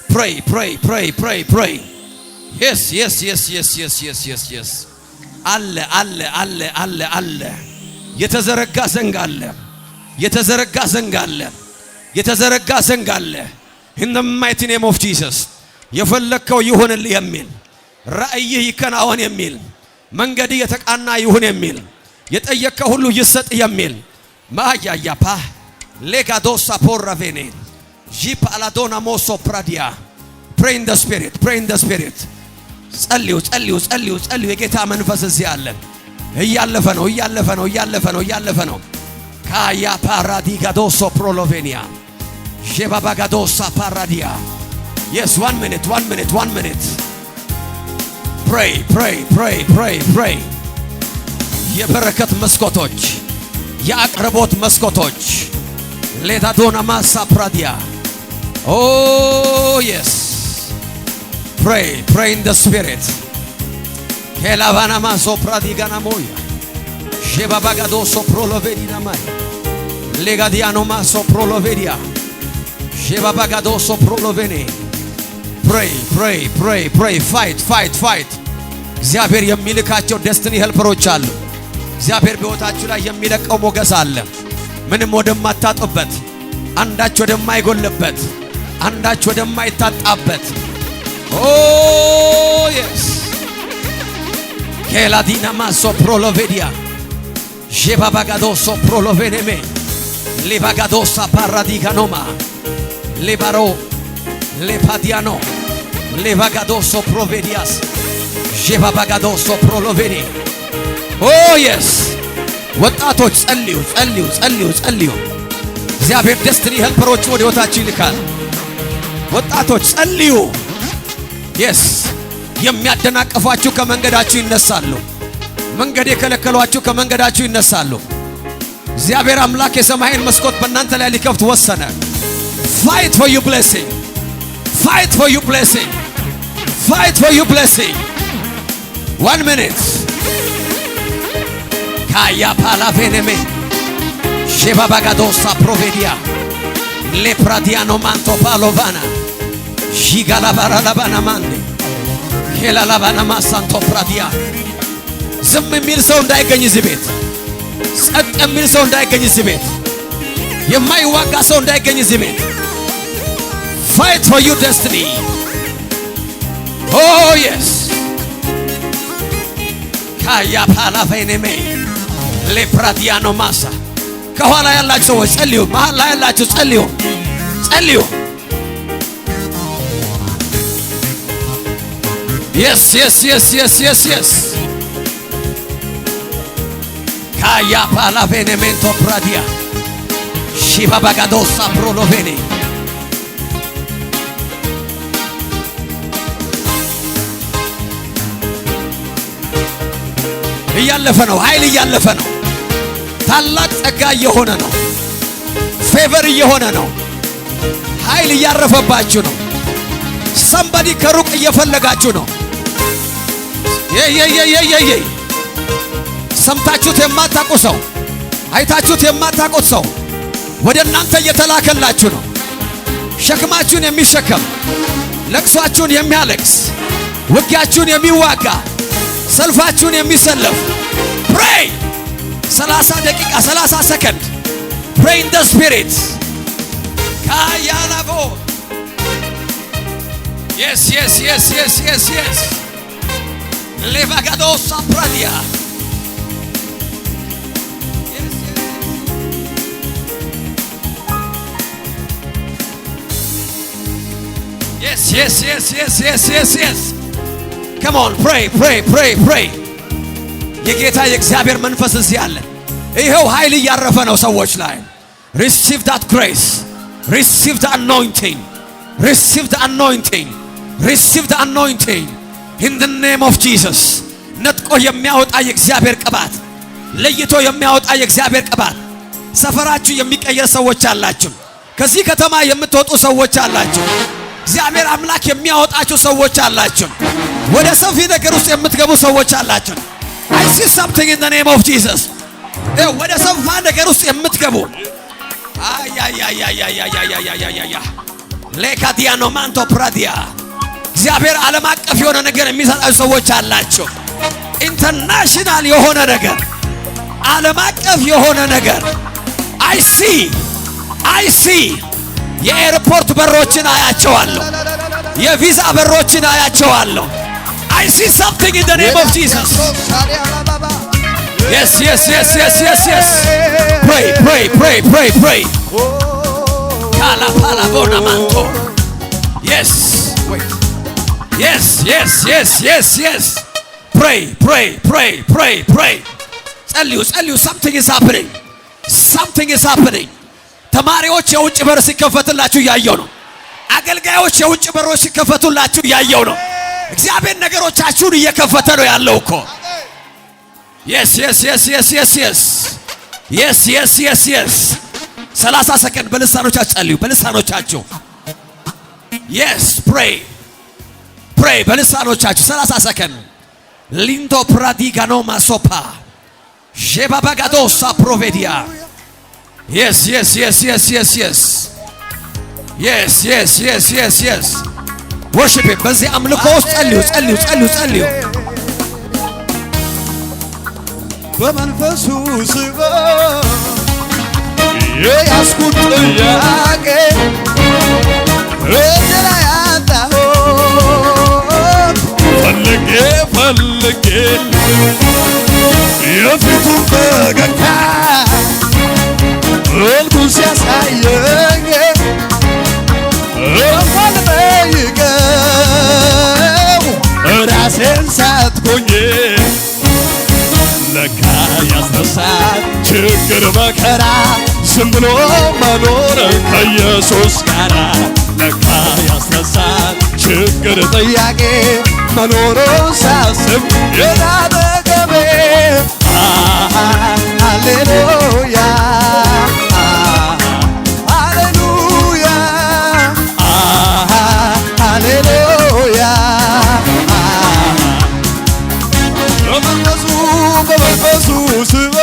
pray pray pray pray pray yes yes yes yes yes yes yes yes አለ አለ አለ አለ አለ። የተዘረጋ ዘንግ አለ። የተዘረጋ ዘንግ አለ። የተዘረጋ ዘንግ አለ። in the mighty name of Jesus። የፈለከው ይሁንልህ የሚል ራእይህ ይከናወን የሚል መንገድ የተቃና ይሁን የሚል የጠየከው ሁሉ ይሰጥ የሚል ማያያፓ ሌጋዶሳ ፖራቬኔ ጂፓላዶና ሞሶ ፕራዲያ pray in the spirit pray in the spirit። ጸልዩ ጸልዩ ጸልዩ ጸልዩ። የጌታ መንፈስ እዚህ አለ። እያለፈ ነው እያለፈ ነው እያለፈ ነው እያለፈ ነው። ካያ ፓራዲጋዶሶ ፕሮሎቬኒያ ጄባባጋዶሳ ፓራዲያ yes 1 minute 1 minute 1 minute pray pray pray pray pray። የበረከት መስኮቶች፣ የአቅርቦት መስኮቶች ሌዳዶና ማሳ ፕራዲያ oh yes pray pray in the spirit። kelavana maso pradigana moya shebabagado soprolovedina mai legadiano maso prolovedia shebabagado soprolovene pray pray pray pray fight fight fight። እግዚአብሔር የሚልካቸው ዴስቲኒ ሄልፐሮች አሉ። እግዚአብሔር በሕይወታችሁ ላይ የሚለቀው ሞገስ አለ። ምንም ወደማታጡበት፣ አንዳች ወደማይጎልበት፣ አንዳች ወደማይታጣበት oh yes keladina maso prolovedia jebabagadoso proloveneme lebagadosa paradiganoma lebaro lepadiano lebagadoso provedias jebabagadoso proloveni oh yes። ወጣቶች ጸልዩ ጸልዩ ጸልዩ ጸልዩ። እግዚአብሔር ዴስቲኒ ሄልፐሮች ወደ ሕይወታችሁ ይልካል። ወጣቶች ጸልዩ። yes የሚያደናቀፏችሁ ከመንገዳችሁ ይነሳሉ። መንገድ የከለከሏችሁ ከመንገዳችሁ ይነሳሉ። እግዚአብሔር አምላክ የሰማይን መስኮት በእናንተ ላይ ሊከፍት ወሰነ። fight for your blessing fight for your blessing fight for your blessing 1 minute ካያ ፓላቬኔሜ ሼባባጋዶሳ ፕሮቬዲያ ሌፕራዲያኖ ማንቶ ፓሎቫና ሺጋላባራላባና ማንዴ ኬላላባና ማሳንቶ ፕራዲያ። ዝም የሚል ሰው እንዳይገኝ እዚህ ቤት። ጸጥ የሚል ሰው እንዳይገኝ እዚህ ቤት። የማይዋጋ ሰው እንዳይገኝ እዚህ ቤት። fight for your destiny oh yes ካያ ፓላቬኔሜ ሌፕራዲያኖ ማሳ። ከኋላ ያላችሁ ሰዎች ጸልዩ። መሃል ላይ ያላችሁ ጸልዩ ጸልዩ። yes yes yes yes yes yes ካያ ፓላቬኔሜንቶ ፕራዲያ ሺባባጋዶሳ ፕሮሎቬኔ እያለፈ ነው። ኃይል እያለፈ ነው። ታላቅ ጸጋ እየሆነ ነው። ፌቨር እየሆነ ነው። ኃይል እያረፈባችሁ ነው። ሰምባዲ ከሩቅ እየፈለጋችሁ ነው። ሰምታችሁት የማታውቁ ሰው፣ አይታችሁት የማታውቁት ሰው ወደ እናንተ እየተላከላችሁ ነው። ሸክማችሁን የሚሸከም፣ ለቅሷችሁን የሚያለቅስ፣ ውጊያችሁን የሚዋጋ፣ ሰልፋችሁን የሚሰለፍ pray pray 30 ደቂቃ 30 ሰከንድ pray in the spirit ካያላቦ yes yes yes yes yes yes levagado sapradia yes yes yes yes yes yes yes come on pray pray pray pray የጌታ የእግዚአብሔር መንፈስ እዚህ አለ። ይሄው ኃይል እያረፈ ነው ሰዎች ላይ receive that grace receive the anointing receive the anointing receive the anointing in the name of Jesus ነጥቆ የሚያወጣ የእግዚአብሔር ቅባት ለይቶ የሚያወጣ የእግዚአብሔር ቅባት ሰፈራችሁ የሚቀየር ሰዎች አላችሁ። ከዚህ ከተማ የምትወጡ ሰዎች አላችሁ። እግዚአብሔር አምላክ የሚያወጣችሁ ሰዎች አላችሁ። ወደ ሰፊ ነገር ውስጥ የምትገቡ ሰዎች አላችሁ። I see something in the name of Jesus. ወደ ሰፋ ነገር ውስጥ የምትገቡ አያ ለካዲያኖ ማንቶ ፕራዲያ እግዚአብሔር ዓለም አቀፍ የሆነ ነገር የሚሰጣችሁ ሰዎች አላችሁ። ኢንተርናሽናል የሆነ ነገር ዓለም አቀፍ የሆነ ነገር I see የኤርፖርት በሮችን አያቸዋለሁ። የቪዛ በሮችን አያቸዋለሁ። I see something in the name of Jesus. Yes yes yes yes yes yes pray pray pray pray pray kala pala bona manto yes wait yes yes yes yes yes pray pray pray pray pray ጸልዩ something is happening something is happening ተማሪዎች የውጭ በር ሲከፈትላችሁ ያየው ነው። አገልጋዮች የውጭ በሮች ሲከፈቱላችሁ ያየው ነው። እግዚአብሔር ነገሮቻችሁን እየከፈተ ነው ያለው እኮ yes yes yes yes yes yes yes yes yes yes 30 ሰከንድ በልሳኖቻችሁ ጸልዩ በልሳኖቻችሁ yes pray pray በልሳኖቻችሁ 30 ሰከንድ ሊንዶ ፕራዲጋኖ ማሶፓ ጄባባጋዶሳ ፕሮቬዲያ yes yes yes yes yes yes yes yes yes yes yes worship him በዚህ አምልኮ ውስጥ ጸልዩ በመንፈሱ ስቦ የያዝኩት ጥያቄ እድል ያጣሁት ፈልጌ የፊቱን ፈገግታ መልኩን ሲያሳየኝ እንኳን ልጠይቀው ራሴን ሳትኩኝ ለካ ያስነሳል ችግር መከራ ዝም ብሎ መኖር ከኢየሱስ ጋር ለካ ያስነሳል ችግር ጥያቄ መኖሩን ሳስብ የናጠገቤ ሃሌሉያ ሃሌሉያ ሃሌሉያ በመንፈሱ ስቦ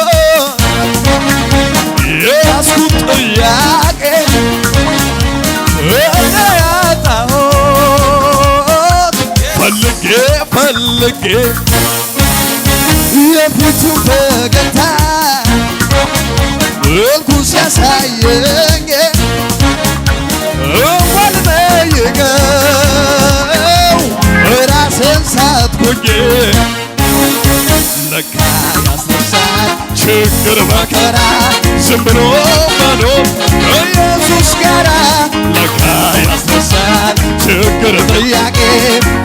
የያዝኩት ጥያቄ ያጣሁት ፈልጌ የፊቱን ፈገግታ መልኩን ሲያሳየኝ እንኳን ልጠይቀው ራሴን ሳትኩኝ ለካ ያስነሳል ችግር መከራ ዝም ብሎ መኖር ከኢየሱስ ጋር ለካ ያስነሳል ችግር ጥያቄ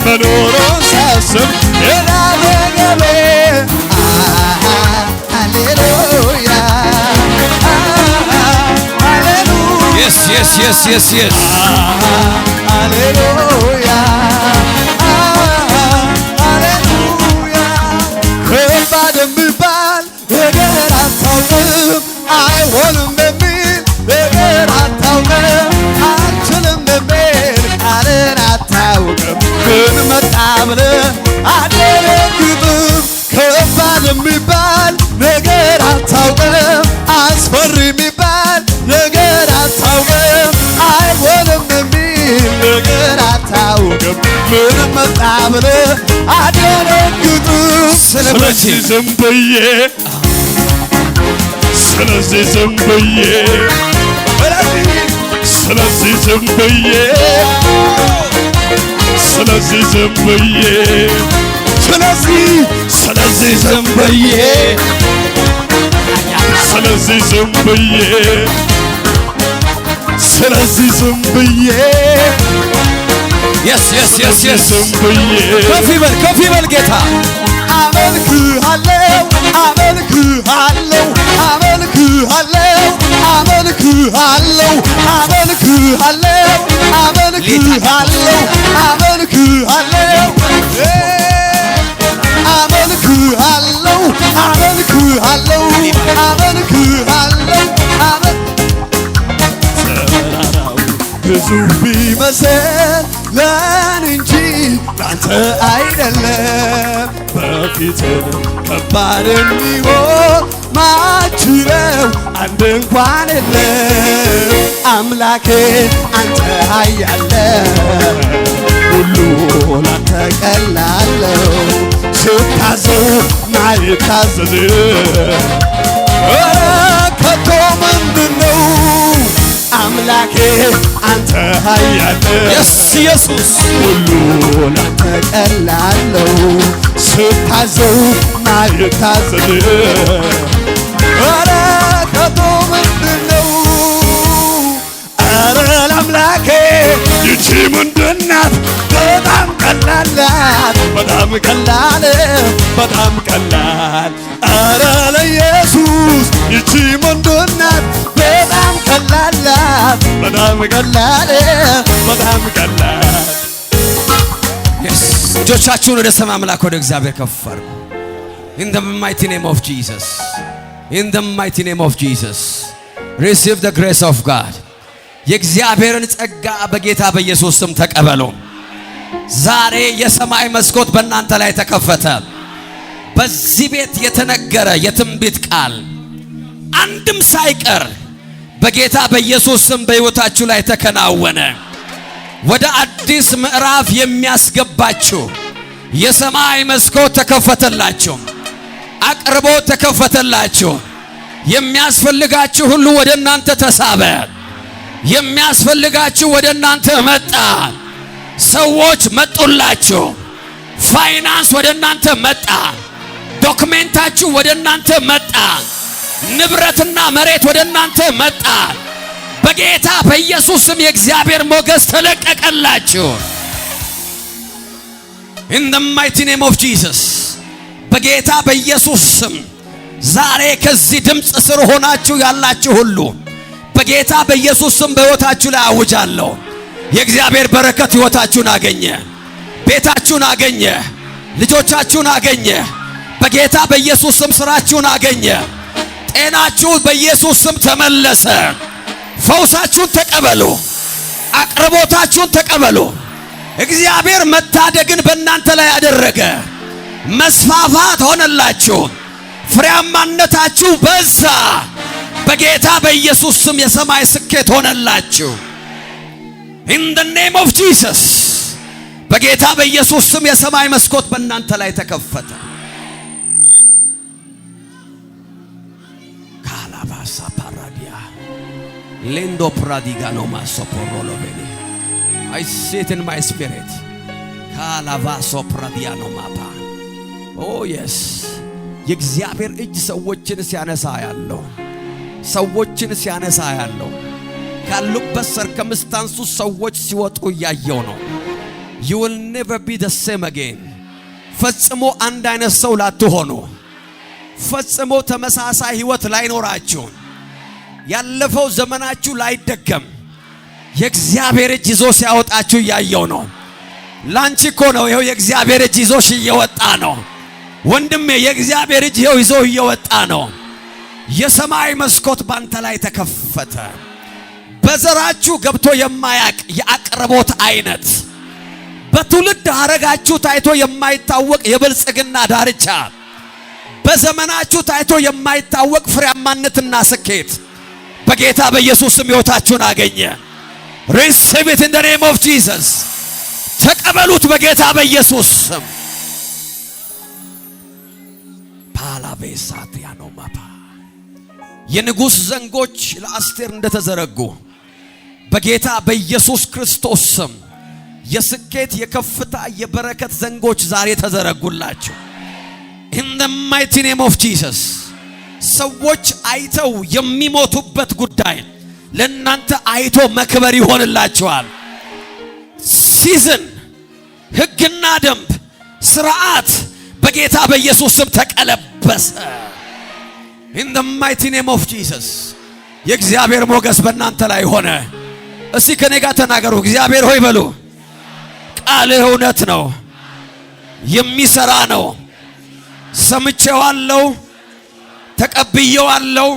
መኖሩን ሳስብ የናጠገቤ ሃሌሉያ ሃሌሉያ yes yes yes yes yes ሃሌሉያ ከባድ የሚባል ነገር አታውቅም አይሆንም የሚል ነገር አታውቅም አልችልም የሚል ቃልን አታውቅም ግን መጣ ብለህ አደነግጥም ከባድ የሚባል ነገር አታውቅም አስፈሪ የሚባል ነገር አታውቅም አይሆንም የሚል ነገር አታውቅም ምን መጣ ብለህ አደነግጥም ስለዚህ ዝም ብዬ ስለዚህ ዝም ብዬ ስለዚህ ዝም ብዬ ስለዚህ ዝም ብዬ ስለዚህ ዝም ብዬ ስለዚህ ዝም ብዬ ስለዚህ ዝም ብዬ yes yes yes yes ዝም ብዬ ከፍ ይበል ጌታ አመልክሃለሁ አመልክሃለሁ አመልክሃለሁ አመልክሃለሁ አመልክሃለሁ አመልክሃለሁ አመልክሃለሁ አመልክሃለሁ አመልክሃለሁ አመልክሃለሁ ተራራው ብዙ ቢመስል ለኔ እንጂ ላንተ አይደለም በፊት ከባድ የሚሆን ማችለው አንድ እንኳን የለም አምላኬ አንተ ኃያል ሁሉ ላንተ ቀላል ስታዘው ማይታዘዝ ከቶ ምንድነው አምላኬ አንተ ኃያል ኢየሱስ ሁሉ ላንተ ቀላል ስታዘው ማይታዘዝ ከቶ ምንድነው ለአምላኬ ይቺ ምንድናት በጣም ቀላላት በጣም ቀላል በጣም ቀላል ለኢየሱስ ይቺ ምንድናት በጣም ቀላላት በጣም ቀላል በጣም ቀላል እጆቻችሁን ወደ ሰማይ አምላክ ወደ እግዚአብሔር ከፍ አድርጉ in the mighty name of Jesus in the mighty name of Jesus receive the grace of God የእግዚአብሔርን ጸጋ በጌታ በኢየሱስ ስም ተቀበሉ ዛሬ የሰማይ መስኮት በእናንተ ላይ ተከፈተ በዚህ ቤት የተነገረ የትንቢት ቃል አንድም ሳይቀር በጌታ በኢየሱስ ስም በሕይወታችሁ ላይ ተከናወነ ወደ አዲስ ምዕራፍ የሚያስገባችሁ የሰማይ መስኮት ተከፈተላችሁ አቅርቦት ተከፈተላችሁ የሚያስፈልጋችሁ ሁሉ ወደ እናንተ ተሳበ የሚያስፈልጋችሁ ወደ እናንተ መጣ ሰዎች መጡላችሁ ፋይናንስ ወደ እናንተ መጣ ዶክመንታችሁ ወደ እናንተ መጣ ንብረትና መሬት ወደ እናንተ መጣ በጌታ በኢየሱስ ስም የእግዚአብሔር ሞገስ ተለቀቀላችሁ in the mighty name of Jesus በጌታ በኢየሱስ ስም ዛሬ ከዚህ ድምጽ ስር ሆናችሁ ያላችሁ ሁሉ በጌታ በኢየሱስ ስም በሕይወታችሁ ላይ አውጃለሁ የእግዚአብሔር በረከት ሕይወታችሁን አገኘ ቤታችሁን አገኘ ልጆቻችሁን አገኘ በጌታ በኢየሱስ ስም ስራችሁን አገኘ ጤናችሁ በኢየሱስ ስም ተመለሰ ፈውሳችሁን ተቀበሉ አቅርቦታችሁን ተቀበሉ እግዚአብሔር መታደግን በእናንተ ላይ ያደረገ መስፋፋት ሆነላችሁ ፍሬያማነታችሁ በዛ በጌታ በኢየሱስ ስም የሰማይ ስኬት ሆነላችሁ in the name of Jesus በጌታ በኢየሱስ ስም የሰማይ መስኮት በእናንተ ላይ ተከፈተ ካላባሳ ፓራዲያ ሌንዶ ፕራዲጋኖ ማሶፖሮሎ ቤኒ I see it in my spirit ካላባሶ ፕራዲያኖ ማፓ oh yes የእግዚአብሔር እጅ ሰዎችን ሲያነሳ ያለው ሰዎችን ሲያነሳ ያለው ካሉበት ሰርከምስታንሱ ሰዎች ሲወጡ ያየው ነው you will never be the same again ፈጽሞ አንድ አይነት ሰው ላትሆኑ ፈጽሞ ተመሳሳይ ህይወት ላይኖራችሁ ያለፈው ዘመናችሁ ላይደገም የእግዚአብሔር እጅ ይዞ ሲያወጣችሁ ያየው ነው ላንቺ እኮ ነው ይሄው የእግዚአብሔር እጅ ይዞሽ እየወጣ ነው ወንድሜ የእግዚአብሔር እጅ ይዞ እየወጣ ነው የሰማይ መስኮት ባንተ ላይ ተከፈተ በዘራችሁ ገብቶ የማያቅ የአቅርቦት አይነት በትውልድ ሐረጋችሁ ታይቶ የማይታወቅ የብልጽግና ዳርቻ በዘመናችሁ ታይቶ የማይታወቅ ፍሬያማነትና ስኬት በጌታ በኢየሱስ ስም ሕይወታችሁን አገኘ receive it in the name of Jesus ተቀበሉት በጌታ በኢየሱስ ስም ፓላቬሳትያኖ ማፓ የንጉሥ ዘንጎች ለአስቴር እንደተዘረጉ በጌታ በኢየሱስ ክርስቶስ ስም የስኬት የከፍታ የበረከት ዘንጎች ዛሬ ተዘረጉላችሁ። in the mighty name of Jesus ሰዎች አይተው የሚሞቱበት ጉዳይ ለእናንተ አይቶ መክበር ይሆንላችኋል። ሲዝን ሕግና ደንብ ስርዓት በጌታ በኢየሱስ ስም ተቀለበሰ። in the mighty name of Jesus የእግዚአብሔር ሞገስ በእናንተ ላይ ሆነ። እስቲ ከኔ ጋር ተናገሩ። እግዚአብሔር ሆይ በሉ። ቃልህ እውነት ነው፣ የሚሰራ ነው። ሰምቼዋለሁ፣ ተቀብዬዋለሁ፣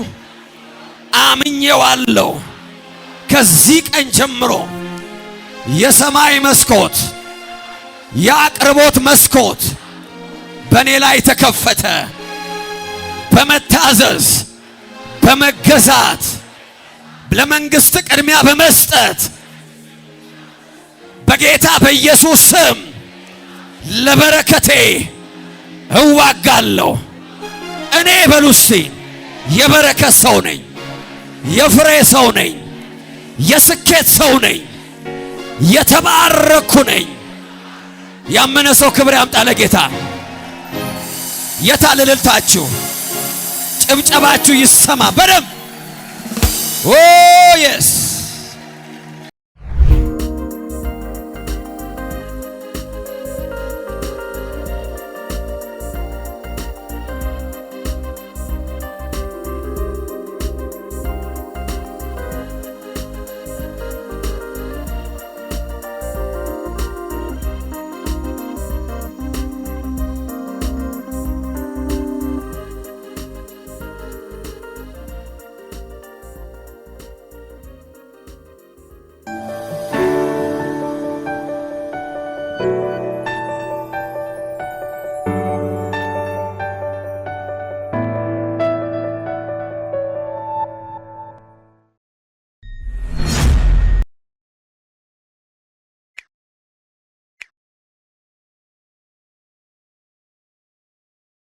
አምኜዋለሁ። ከዚህ ቀን ጀምሮ የሰማይ መስኮት የአቅርቦት መስኮት በእኔ ላይ ተከፈተ። በመታዘዝ በመገዛት ለመንግስት ቅድሚያ በመስጠት በጌታ በኢየሱስ ስም ለበረከቴ እዋጋለሁ። እኔ በሉሲ የበረከት ሰው ነኝ፣ የፍሬ ሰው ነኝ፣ የስኬት ሰው ነኝ፣ የተባረኩ ነኝ። ያመነ ሰው ክብር ያምጣ ለጌታ። የታለ እልልታችሁ? ጭብጨባችሁ ይሰማ በደም ኦ የስ